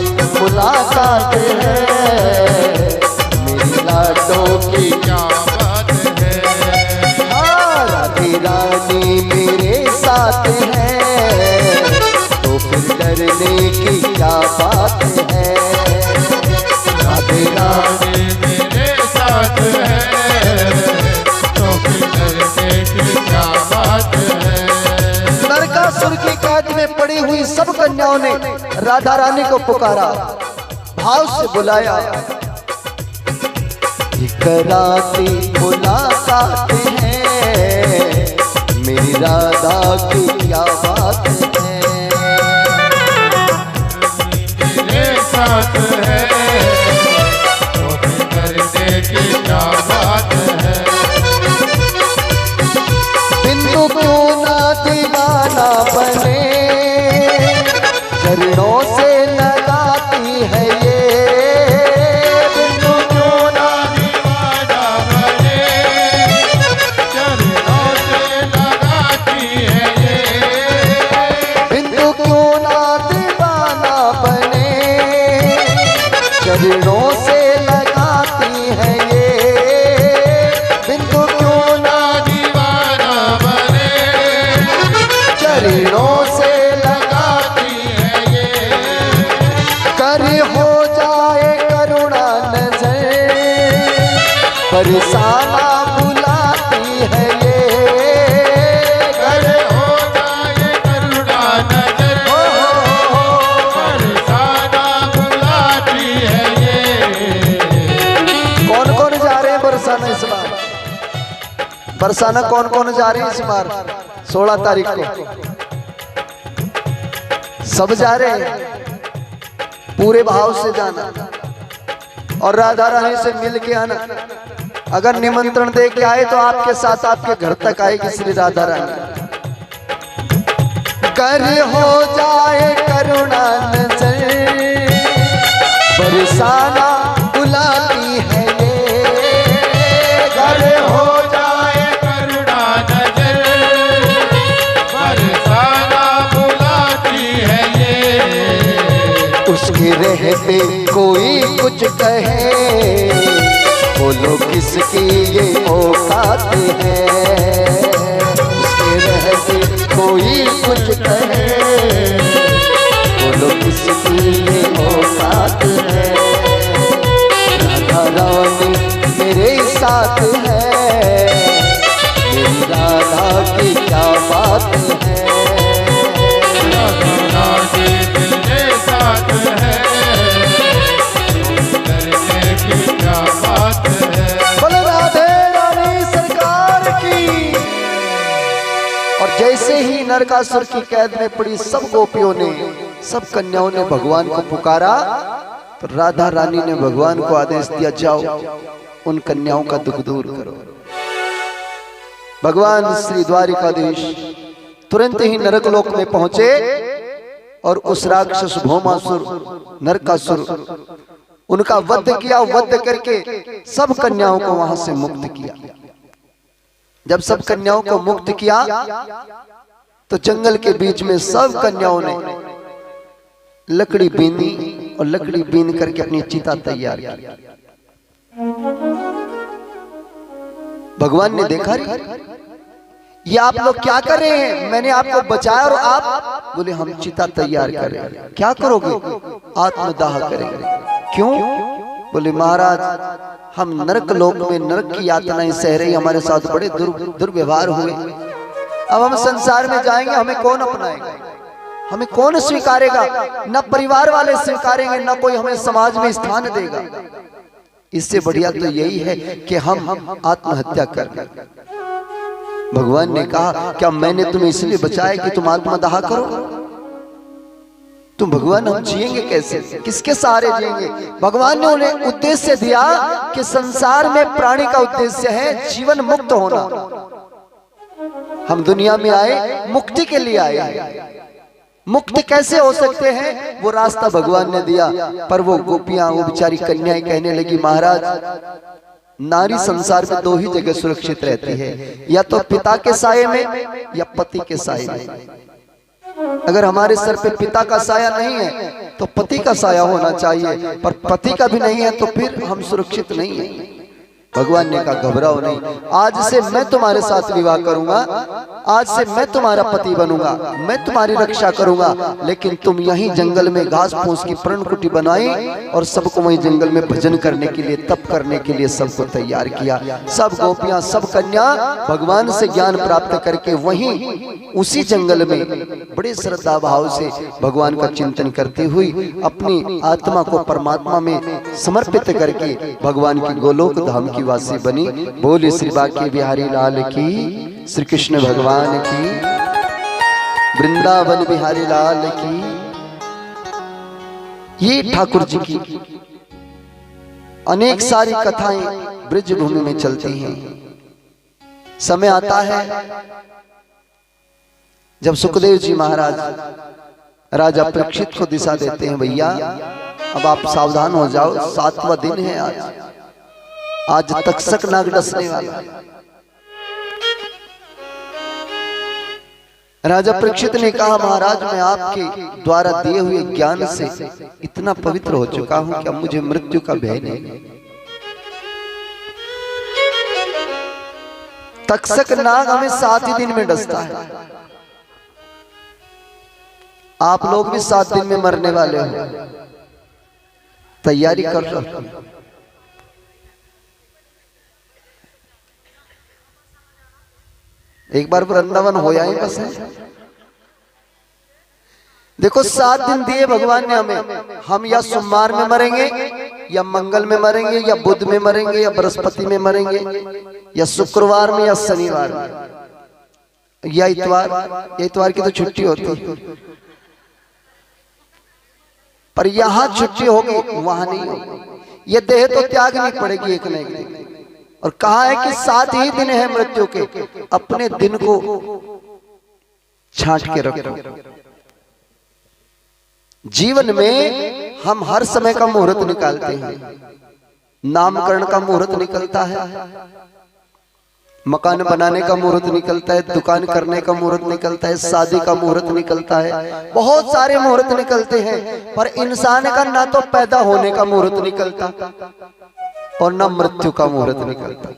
मुलाकात है, मेरी लाडों की क्या बात है। हाँ, राधे रानी मेरे साथ है, तो फिर डरने की क्या बात है। राधे रानी मेरे साथ है, तो फिर डरने की क्या बात है। नरकासुर की कैद में पड़ी हुई सब कन्याओं ने राधा रानी को पुकारा, भाव से बुलाया। कराती मुलाकात है, मेरी राधा की क्या बात है। मेरे साथ है, तो फिर डरने की क्या बात है। बिंदु क्यों ना दीवाना बने, चरणों से लगाती है ये। बिंदु क्यों ना दीवाना बने, चरणों से लगाती है ये। बिंदु क्यों ना दीवाना बने, चरणों से लगाती है ये। बिंदु क्यों ना दीवाना बने, चरणों से लगाती है ये। कर हो जाए करुणा नजर, बरसाना बुलाती है ये। कर हो जाए करुणा नजर, बरसाना बुलाती है ये। कौन कौन जा रहे हैं बरसाना इस बार? बरसाना कौन कौन जा रहे हैं इस बार? 16 तारीख को सब जा रहे हैं। पूरे भाव से जाना और राधा रानी से मिल के आना। अगर निमंत्रण दे के आए तो आपके साथ आपके घर तक आएगी श्री राधा रानी। कर हो जाए करुणा नजर, बरसाना बुलाती है ये। कर हो जाए करुणा नजर, बरसाना बुलाती है ये। उसके रहते कोई कुछ कहे, बोलो किसकी ये औकात है। उसके रहते कोई कुछ कहे, बोलो किसकी ये औकात है। राधा रानी मेरे साथ है, मेरी राधा की क्या बात है। राधे मेरे साथ है, डरने की क्या बात है। बोल राधे रानी सरकार की। और जैसे ही नरकासुर की कैद में पड़ी सब गोपियों ने, सब कन्याओं ने भगवान को पुकारा, तो राधा रानी ने भगवान को आदेश दिया, जाओ उन कन्याओं का दुख दूर करो। भगवान श्री द्वारिकाधीश तुरंत ही नरकलोक में पहुंचे और उस राक्षस भौमासुर नरकासुर उनका वध किया। वध करके सब कन्याओं को वहां से मुक्त किया। जब सब कन्याओं को मुक्त किया तो जंगल के बीच में सब कन्याओं ने लकड़ी बीनी और लकड़ी बीन करके अपनी चिता तैयार की। भगवान ने देखा, ये आप लोग क्या कर रहे हैं? मैंने आपको बचाया और आप बोले हम चिता तैयार कर रहे हैं। क्या करोगे? आत्मदाह करेंगे। क्यों? बोले महाराज हम नरक लोक में नरक की यातनाएं सह रही, हमारे साथ बड़े दुर्व्यवहार हुए। अब हम संसार में जाएंगे, हमें कौन अपनाएगा, हमें कौन स्वीकारेगा? न परिवार वाले स्वीकारेंगे, न कोई हमें समाज में स्थान देगा। इससे बढ़िया तो यही है कि हम आत्महत्या कर लें। भगवान ने कहा क्या मैंने तुम्हें इसलिए बचाया कि तुम आत्मदाह करो? तुम भगवान हम जिएंगे कैसे, किसके सहारे जिएंगे? भगवान ने उन्हें उद्देश्य दिया कि संसार में प्राणी का उद्देश्य है जीवन मुक्त होना। हम दुनिया में आए मुक्ति के लिए आए। मुक्त कैसे हो सकते हैं? वो रास्ता भगवान ने दिया। पर वो गोपियां, वो बेचारी कन्याएं कहने लगी महाराज नारी संसार में दो ही जगह सुरक्षित रहती है, या तो पिता के साये में या पति के साये में। अगर हमारे सर पे पिता का साया नहीं है तो पति का साया होना चाहिए, पर पति का भी नहीं है तो फिर हम सुरक्षित नहीं है। भगवान ने कहा घबराओ नहीं, आज से मैं तुम्हारे साथ विवाह करूंगा, आज से मैं तुम्हारा पति बनूंगा, मैं तुम्हारी रक्षा करूंगा, लेकिन तुम यहीं जंगल में घास फूस की पर्णकुटी बनाई और सबको वहीं जंगल में भजन करने के लिए, तप करने के लिए सबको तैयार किया। सब गोपियां, सब कन्या भगवान से ज्ञान प्राप्त करके वहीं उसी जंगल में बड़े श्रद्धा भाव से भगवान का चिंतन करती हुई अपनी आत्मा को परमात्मा में समर्पित करके भगवान की गोलोक धाम की वासी बनी। बोले श्री बांके बिहारी लाल की, श्री कृष्ण भगवान की, वृंदावन बिहारी लाल की। ये ठाकुर जी की अनेक सारी कथाएं ब्रज भूमि में चलती हैं। समय आता है जब सुखदेव जी महाराज राजा परीक्षित को दिशा देते हैं, भैया अब आप सावधान हो जाओ, 7वां दिन है आज तक्षक नाग डसने वाला है। राजा परीक्षित ने कहा, महाराज मैं आपके द्वारा दिए हुए ज्ञान से इतना पवित्र हो चुका हूं कि अब मुझे मृत्यु का भय नहीं। तक्षक नाग हमें 7 ही दिन में डसता है, आप लोग भी 7 दिन में मरने वाले हो, तैयारी कर रहे। एक बार वृंदावन हो जाए बस है। देखो 7 दिन दिए भगवान ने हमें, हम या सोमवार में मरेंगे, या मंगल में मरेंगे, या बुध में मरेंगे, या बृहस्पति में मरेंगे, या शुक्रवार में, या शनिवार में, या इतवार। इतवार की तो छुट्टी होती है, पर यहां छुट्टी होगी वहां नहीं होगी। ये देह तो त्यागनी पड़ेगी एक न एक दिन। और कहा है कि 7 ही दिन है मृत्यु के, अपने दिन को छांट के रखो। जीवन में हम हर समय का मुहूर्त निकालते हैं, नामकरण का मुहूर्त निकलता है, मकान बनाने का मुहूर्त निकलता है, दुकान करने का मुहूर्त निकलता है, शादी का मुहूर्त निकलता है, बहुत सारे मुहूर्त निकलते हैं। पर इंसान का ना तो पैदा होने का मुहूर्त निकलता और ना मृत्यु का मुहूर्त निकलता।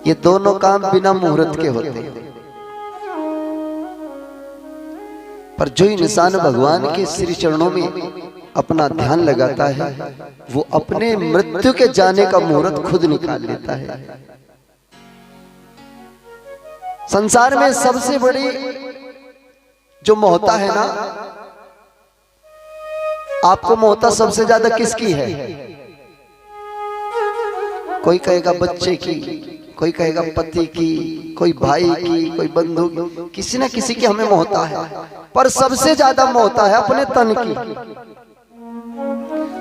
ये दोनों काम बिना मुहूर्त के होते हैं। पर जो इंसान भगवान के श्री चरणों में अपना ध्यान लगाता है, वो अपने मृत्यु के जाने का मुहूर्त खुद निकाल लेता है। संसार में सबसे बड़ी जो मोहता है ना, आपको मोहता सबसे ज्यादा किसकी है? कोई कहेगा बच्चे की, कोई कहेगा पति की, कोई भाई की, कोई बंधु की, किसी न किसी की हमें मोहता है। पर सबसे ज्यादा मोहता है अपने तन की।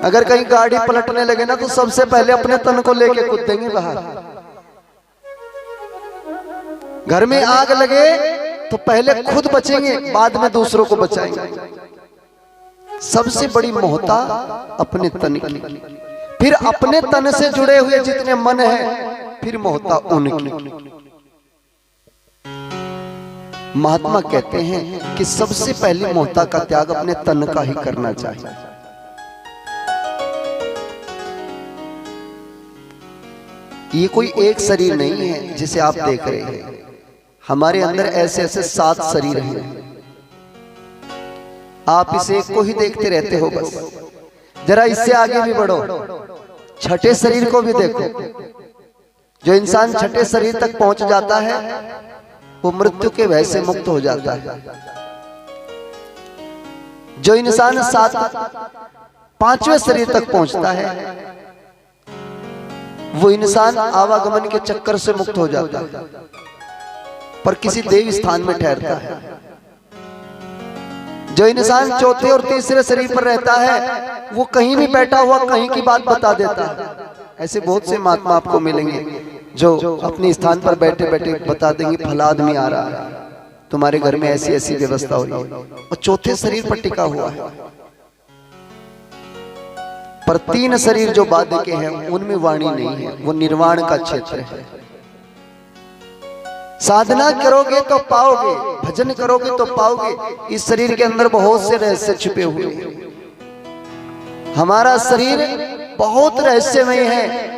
अगर कहीं गाड़ी पलटने लगे ना तो सबसे पहले अपने तन को लेके कूदेंगे बाहर। घर में आग लगे तो पहले खुद बचेंगे, बाद में दूसरों को बचाएंगे। सबसे बड़ी मोहता अपने तन की, फिर अपने तन से जुड़े हुए जितने मन है, फिर मोहता उनकी। महात्मा कहते हैं कि सबसे पहली मोहता का त्याग अपने तन का ही करना चाहिए। ये कोई एक शरीर नहीं है जिसे आप देख रहे हैं, हमारे अंदर ऐसे ऐसे 7 शरीर हैं। आप इस एक को ही देखते रहते हो बस। जरा इससे आगे भी बढ़ो, छठे शरीर को भी देखो। जो इंसान छठे शरीर तक पहुंच जाता है वो मृत्यु के भय से मुक्त हो जाता है। जो इंसान 5वें शरीर तक पहुंचता है वो इंसान आवागमन के चक्कर से मुक्त हो जाता है, पर किसी देव स्थान में ठहरता है। जो इंसान चौथे और तीसरे शरीर पर रहता है वो कहीं भी बैठा हुआ कहीं की बात बता देता है। ऐसे बहुत से महात्मा आपको मिलेंगे जो अपने स्थान पर बैठे बैठे बता देंगे फला आदमी आ रहा है, तुम्हारे घर में ऐसी ऐसी व्यवस्था हो रही है, और चौथे शरीर पर टिका हुआ है। पर 3 शरीर जो बाध्य के हैं उनमें वाणी नहीं है, वो निर्वाण का क्षेत्र है। साधना करोगे तो पाओगे, भजन करोगे तो पाओगे। इस शरीर के अंदर बहुत से रहस्य छिपे हुए हैं। हमारा शरीर बहुत रहस्यमय है।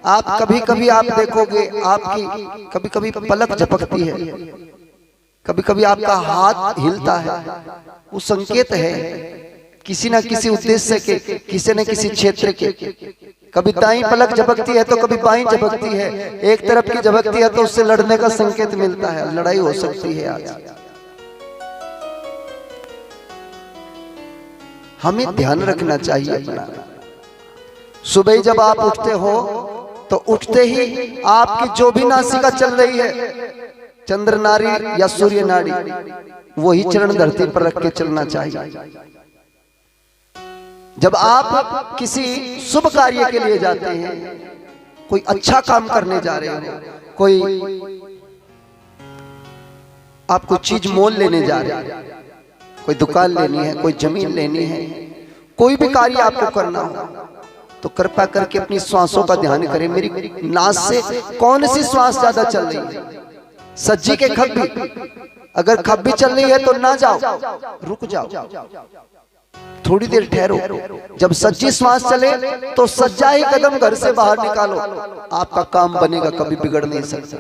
आप कभी कभी आप देखोगे, आपकी कभी कभी पलक झपकती है, कभी कभी आपका हाथ हिलता है, वो संकेत है किसी न किसी उद्देश्य के, किसी न किसी क्षेत्र के। कभी दाईं पलक झपकती है तो कभी बाईं झपकती है, एक तरफ की झपकती है तो उससे लड़ने का संकेत मिलता है, लड़ाई हो सकती है। आज हमें ध्यान रखना चाहिए अपना। सुबह जब आप उठते हो तो उठते ही आपकी जो भी नासिका चल रही है, चंद्र नाड़ी या सूर्य नाड़ी, वही चरण धरती पर रख के चलना चाहिए। जब आप किसी शुभ कार्य के लिए जाते हैं, कोई अच्छा काम करने जा रहे हो, कोई आप कोई चीज मोल लेने जा रहे हैं, कोई दुकान लेनी है, कोई जमीन लेनी है, कोई भी कार्य आपको करना हो, तो कृपा करके अपनी श्वासों का ध्यान करें। मेरी नाक से कौन सी श्वास ज्यादा चल रही है? सज्जी के खब्बी, अगर खब्बी चल रही है तो ना जाओ, रुक जाओ, थोड़ी देर ठहरो। जब सज्जी श्वास चले तो सज्जा ही कदम घर से बाहर निकालो, आपका काम बनेगा, कभी बिगड़ नहीं सकता।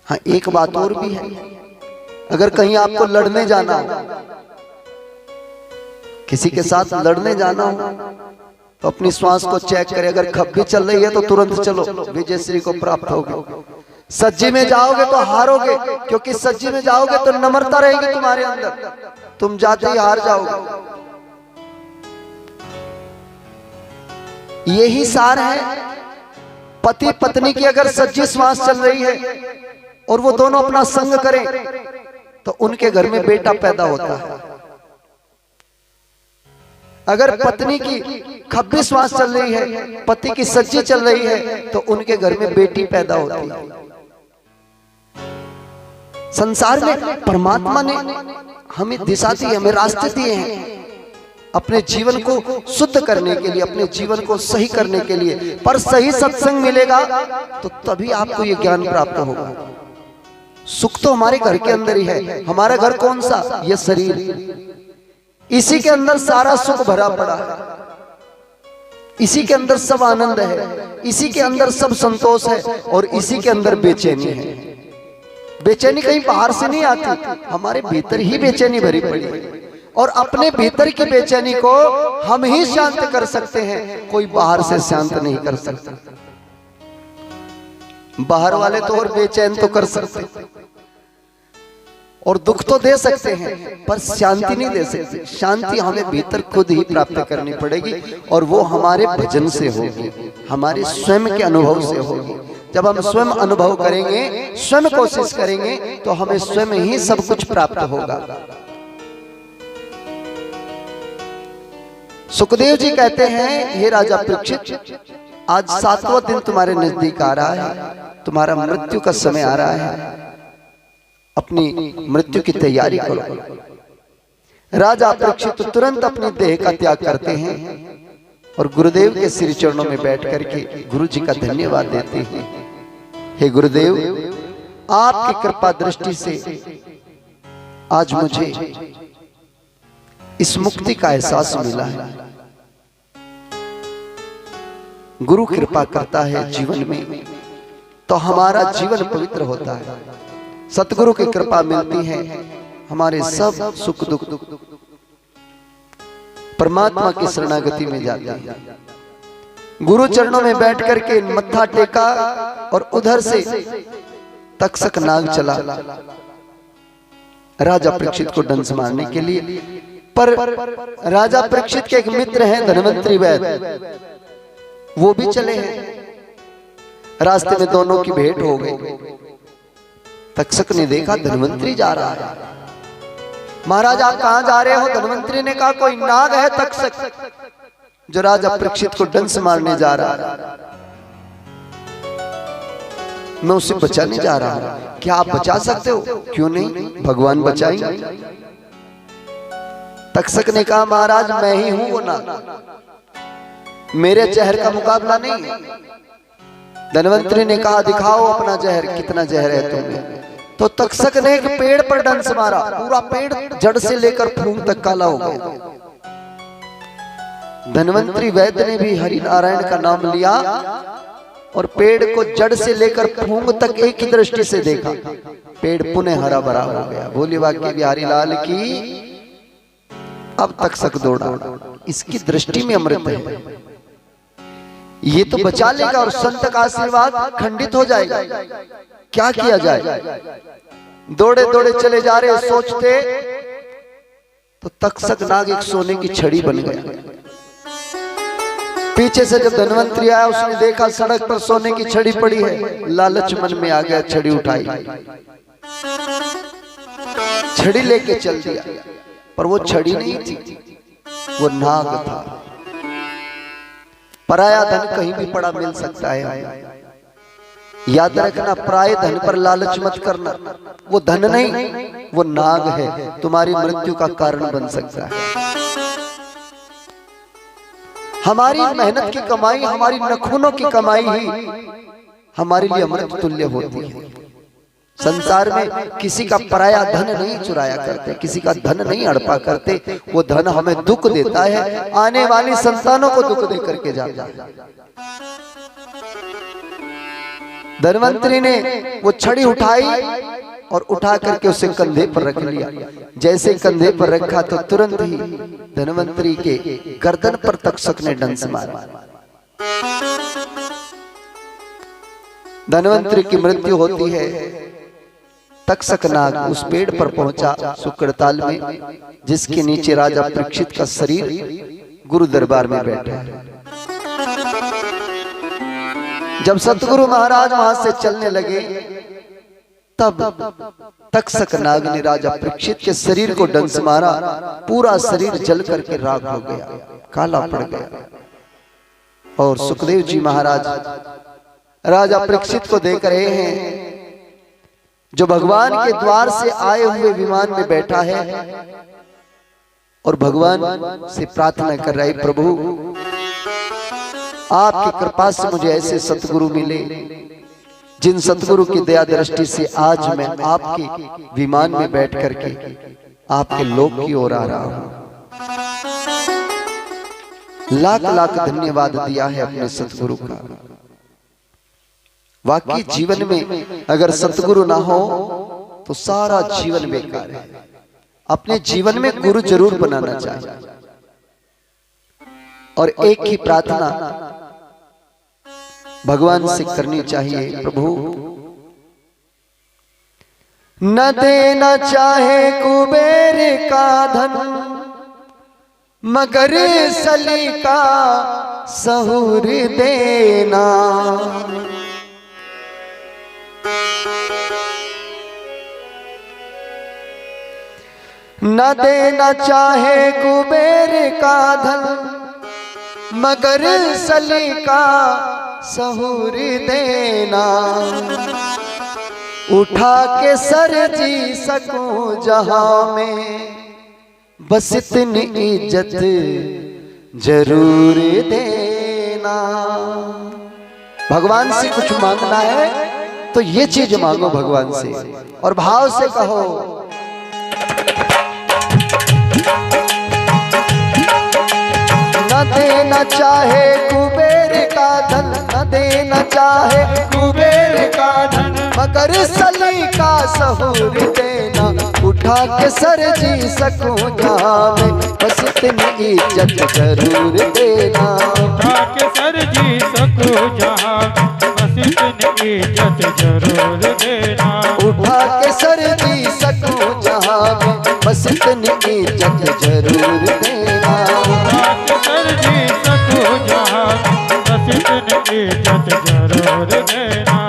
हाँ, एक बात और भी है, अगर कहीं आपको लड़ने जाना हो, किसी के साथ लड़ने जाना हो, तो अपनी श्वास को चेक करें। अगर खब्बी चल रही है तो तुरंत चलो, विजय श्री को प्राप्त होगे। सज्जी में जाओगे तो हारोगे, क्योंकि सज्जी में जाओगे तो नम्रता रहेगी तुम्हारे अंदर, तुम जाते ही हार जाओगे। यही सार है। पति पत्नी की अगर सज्जी श्वास चल रही है और वो दोनों अपना संग करें तो उनके घर में बेटा पैदा होता है। अगर पत्नी की खब्बी श्वास चल रही है, पति की सज्जी चल रही है, तो उनके घर में बेटी पैदा होती है। संसार में परमात्मा ने हमें दिशा दी, हमें रास्ते दिए हैं अपने जीवन को शुद्ध करने के लिए, अपने जीवन को सही करने के लिए। पर सही सत्संग मिलेगा तो तभी आपको ये ज्ञान प्राप्त होगा। सुख तो हमारे घर के अंदर ही है। हमारा घर कौन सा? ये शरीर। इसी के अंदर सारा सुख भरा पड़ा है, इसी के अंदर सब आनंद है, इसी के अंदर सब संतोष है, और इसी के अंदर बेचैनी है। बेचैनी कहीं बाहर से नहीं आती, हमारे भीतर ही बेचैनी भरी पड़ी है। और अपने भीतर की बेचैनी को हम ही शांत कर सकते हैं, कोई बाहर से शांत नहीं कर सकता। बाहर वाले तो और बेचैन तो कर सकते और दुख तो दे सकते हैं, पर शांति नहीं दे सकते। शांति हमें भीतर खुद ही प्राप्त करनी पड़ेगी, और वो हमारे भजन से होगी, हमारे स्वयं के अनुभव से होगी। जब हम स्वयं अनुभव करेंगे, स्वयं कोशिश करेंगे, तो हमें स्वयं ही सब कुछ प्राप्त होगा। सुखदेव जी कहते हैं, हे राजा परीक्षित, आज 7वां दिन तुम्हारे नजदीक आ रहा है, तुम्हारा मृत्यु का समय आ रहा है, अपनी मृत्यु की तैयारी करो। राजा परीक्षित तुरंत अपनी देह का त्याग करते हैं और गुरुदेव के श्री चरणों में बैठ करके गुरु जी का धन्यवाद देते हैं। हे गुरुदेव, आपकी कृपा दृष्टि से आज मुझे इस मुक्ति का एहसास मिला है। गुरु कृपा करता है जीवन में तो हमारा जीवन पवित्र होता है। सतगुरु की कृपा मिलती है, हमारे सब सुख दुख परमात्मा की शरणागति में जाते हैं। गुरु चरणों में बैठ करके मत्था टेका और उधर से तक्षक नाग चला राजा परीक्षित को डंस मारने के लिए। पर राजा परीक्षित के एक मित्र हैं धनवंतरी वैद्य, वो भी चले हैं। रास्ते में दोनों की भेंट हो गई। तक्षक ने देखा धनवंतरी जा रहा है। महाराज आप कहां जा रहे हो? धनवंतरी ने कहा कोई नाग है तक्षक जो राजा परीक्षित को डंस मारने जा रहा है, मैं उसे बचाने जा रहा हूं, क्या आप बचा सकते हो? क्यों नहीं, भगवान बचाएंगे। तक्षक ने कहा महाराज मैं ही हूं वो नाग, मेरे जहर का मुकाबला नहीं है। धनवंतरी ने कहा दिखाओ अपना जहर, कितना जहर है तुम्हें। तो तक्षक ने एक पेड़ पर डंस मारा, पूरा पेड़ जड़ से लेकर फूंक तक काला हो गया। धनवंतरी वैद्य ने भी हरि नारायण का नाम लिया और पेड़ को जड़ से लेकर फूंक तक एक ही दृष्टि से देखा, पेड़ पुनः हरा भरा हो गया। बोली वाक्य बिहारी लाल की। अब तक्षक दौड़ा, इसकी दृष्टि में अमृत है, ये तो बचा लेगा और संत का आशीर्वाद खंडित हो जाएगा, क्या किया जाए। दौड़े दौड़े चले जा रहे, सोचते तो तक्षक नाग एक सोने की छड़ी बन गया। पीछे से जब धनवंतरी आया, उसने देखा सड़क पर सोने की छड़ी पड़ी है, लालच मन में आ गया, छड़ी उठाई, छड़ी लेके चल दिया। पर वो छड़ी नहीं थी, वो नाग था। पराया धन कहीं भी पड़ा मिल सकता है, याद रखना, पराये धन पर लालच मत करना। वो धन नहीं, वो नाग है, तुम्हारी मृत्यु का कारण बन सकता है। हमारी मेहनत की कमाई, हमारी नखूनों की कमाई ही हमारे लिए अमृत तुल्य होती है। संसार में किसी का पराया धन नहीं चुराया करते, किसी का धन नहीं हड़पा करते। वो धन हमें दुख देता है, आने वाली संतानों को दुख दे करके जाता है। धनवंतरी ने वो छड़ी उठाई और उठा करके उसे कंधे पर रख लिया। जैसे कंधे पर रखा तो तुरंत ही धनवंतरी के गर्दन पर तक्षक ने डंस मारा। धनवंतरी की मृत्यु होती है। तक्षक नाग उस पेड़ पर पहुंचा शुक्रताल में, जिसके नीचे राजा परीक्षित का शरीर गुरु दरबार में बैठा है। जब सतगुरु महाराज वहां से चलने लगे, तब तक्षक नाग ने राजा परीक्षित के शरीर को डंस मारा, पूरा शरीर जल करके राख हो गया, काला पड़ गया। और सुखदेव जी महाराज राजा परीक्षित को देख रहे हैं, जो भगवान के द्वार से आए हुए विमान में बैठा है और भगवान से प्रार्थना कर रहा है, प्रभु आपकी कृपा से मुझे ऐसे सतगुरु मिले, जिन सतगुरु की दया दृष्टि से आज मैं आपके विमान में बैठ करके आपके लोक की ओर आ रहा हूं। लाख लाख धन्यवाद दिया है अपने सतगुरु का। वाकई जीवन में अगर सतगुरु ना हो तो सारा जीवन बेकार है। अपने जीवन में गुरु जरूर बनाना चाहिए। और एक ही प्रार्थना भगवान से करनी चाहिए, प्रभु न देना चाहे कुबेर का धन, मगर सलीका सहूर देना। न देना चाहे कुबेर का धन, मगर सलीका सहूर देना। उठा के सर जी सकूं जहां में, बस इतनी इज्जत जरूर देना। भगवान से कुछ मांगना है तो ये चीज मांगो भगवान से, और भाव से कहो, न देना चाहे कुबेर का धन, न देना चाहे कुबेर का धन, मगर सलीका सहूर देना। उठा के सर जी सकूं जहां में, बस इतनी इज्जत जरूर देना। उठा के सर जी सकूं जहां, बस इतनी इज्जत जरूर देना। उठा के सर जी सकूं जहां में, बस इतनी इज्जत जरूर देना। उठा के सर जी सकूं जहां, बस इतनी इज्जत जरूर देना।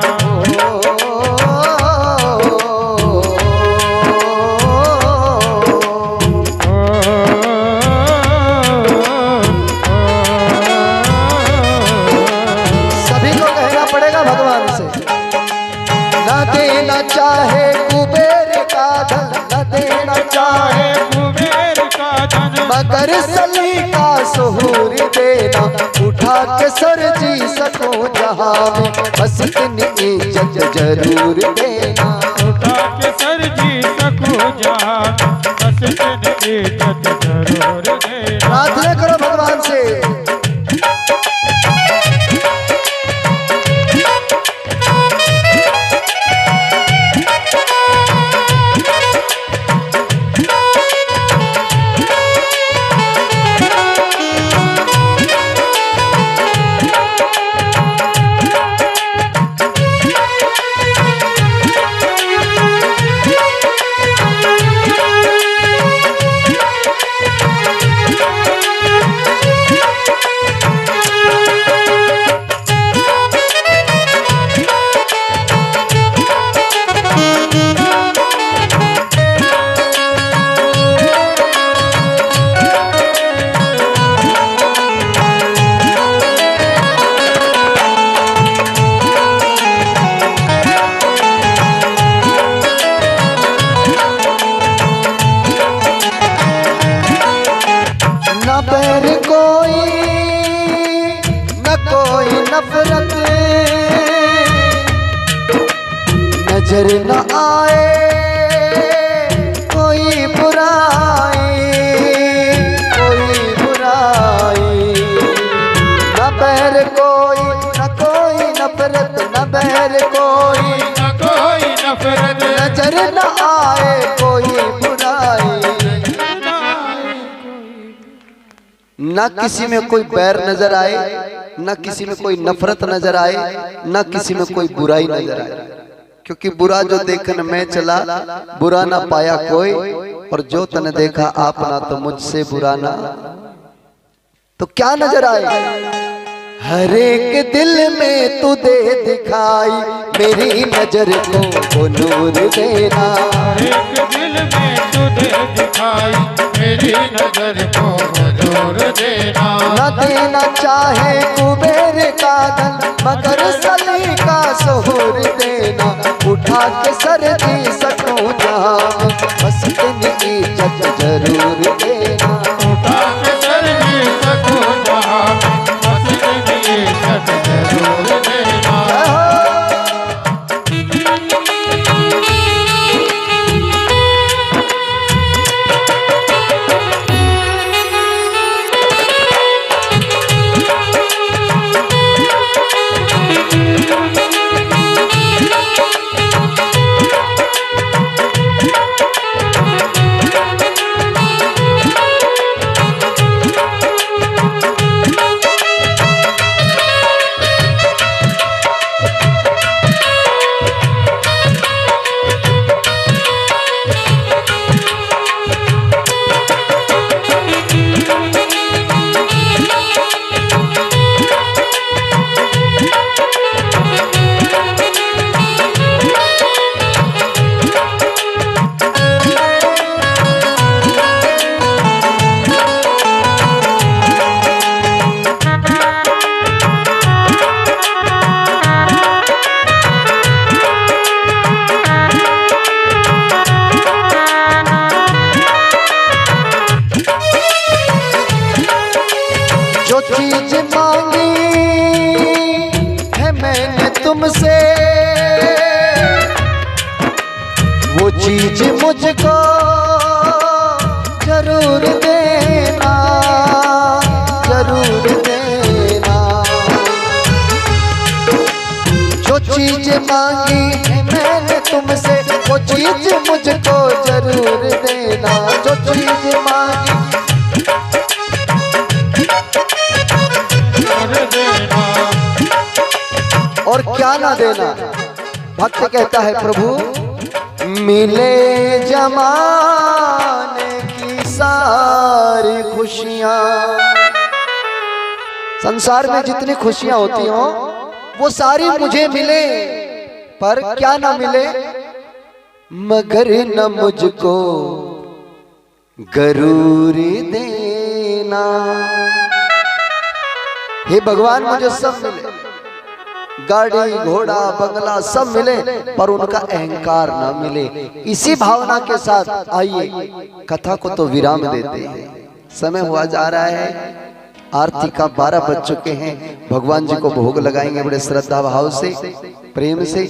चाहे कुबेर का धन, न देना चाहे कुबेर का धन, मगर सलीका सुहूर देना, उठा के सर जी सकूं जहां में, बस इतनी इज्जत जरूर देना। उठा के सर जी सकूं जहां, बस इतनी इज्जत जरूर देना। प्रार्थना करो भगवान से। न बैर कोई न कोई नफरत, नजर न आए कोई बुराई, कोई बुराई। न बैर कोई न कोई नफरत, न बैर कोई न कोई नफरत, नजर न आए कोई बुराई। न किसी में कोई बैर नजर आए, न किसी में कोई नफरत नजर आए, न किसी में कोई बुराई नजर आए। क्योंकि बुरा जो देखन मैं चला, बुरा ना पाया कोई, और जो तने देखा आपना तो मुझसे बुरा ना। तो क्या नजर आए? हर एक दिल में तू दे दिखाई, मेरी नजर को वो नूर देना। एक दिल में तू दे दिखाई, मेरी नजर को नूर देना। न देना चाहे कुबेर का धन, मगर सलीका सुहूर देना, उठा के सर जी सकूं जहां, बस इतनी इज्जत जरूर देना। उठा के सर जी सकूं जहां, बस इतनी इज्जत जरूर देना। जो चीज मांगी है मैंने तुमसे, वो चीज मुझको जरूर देना, जरूर देना। जो चीज मांगी है मैंने तुमसे, वो चीज मुझको जरूर देना। जो चीज मांगी और क्या ना देना। भक्त कहता है प्रभु मिले जमाने की सारी खुशियां, संसार में जितनी खुशियां होती हो वो सारी मुझे मिले, पर क्या ना मिले, मगर न मुझको गरूर देना। हे भगवान मुझे सब मिले, गाड़ी घोड़ा बंगला सब मिले, पर उनका अहंकार ना मिले। इसी भावना के साथ आइए कथा को तो विराम देते हैं। समय हुआ जा रहा है, आरती का 12 बज चुके हैं। भगवान जी को भोग लगाएंगे बड़े श्रद्धा भाव से, प्रेम से।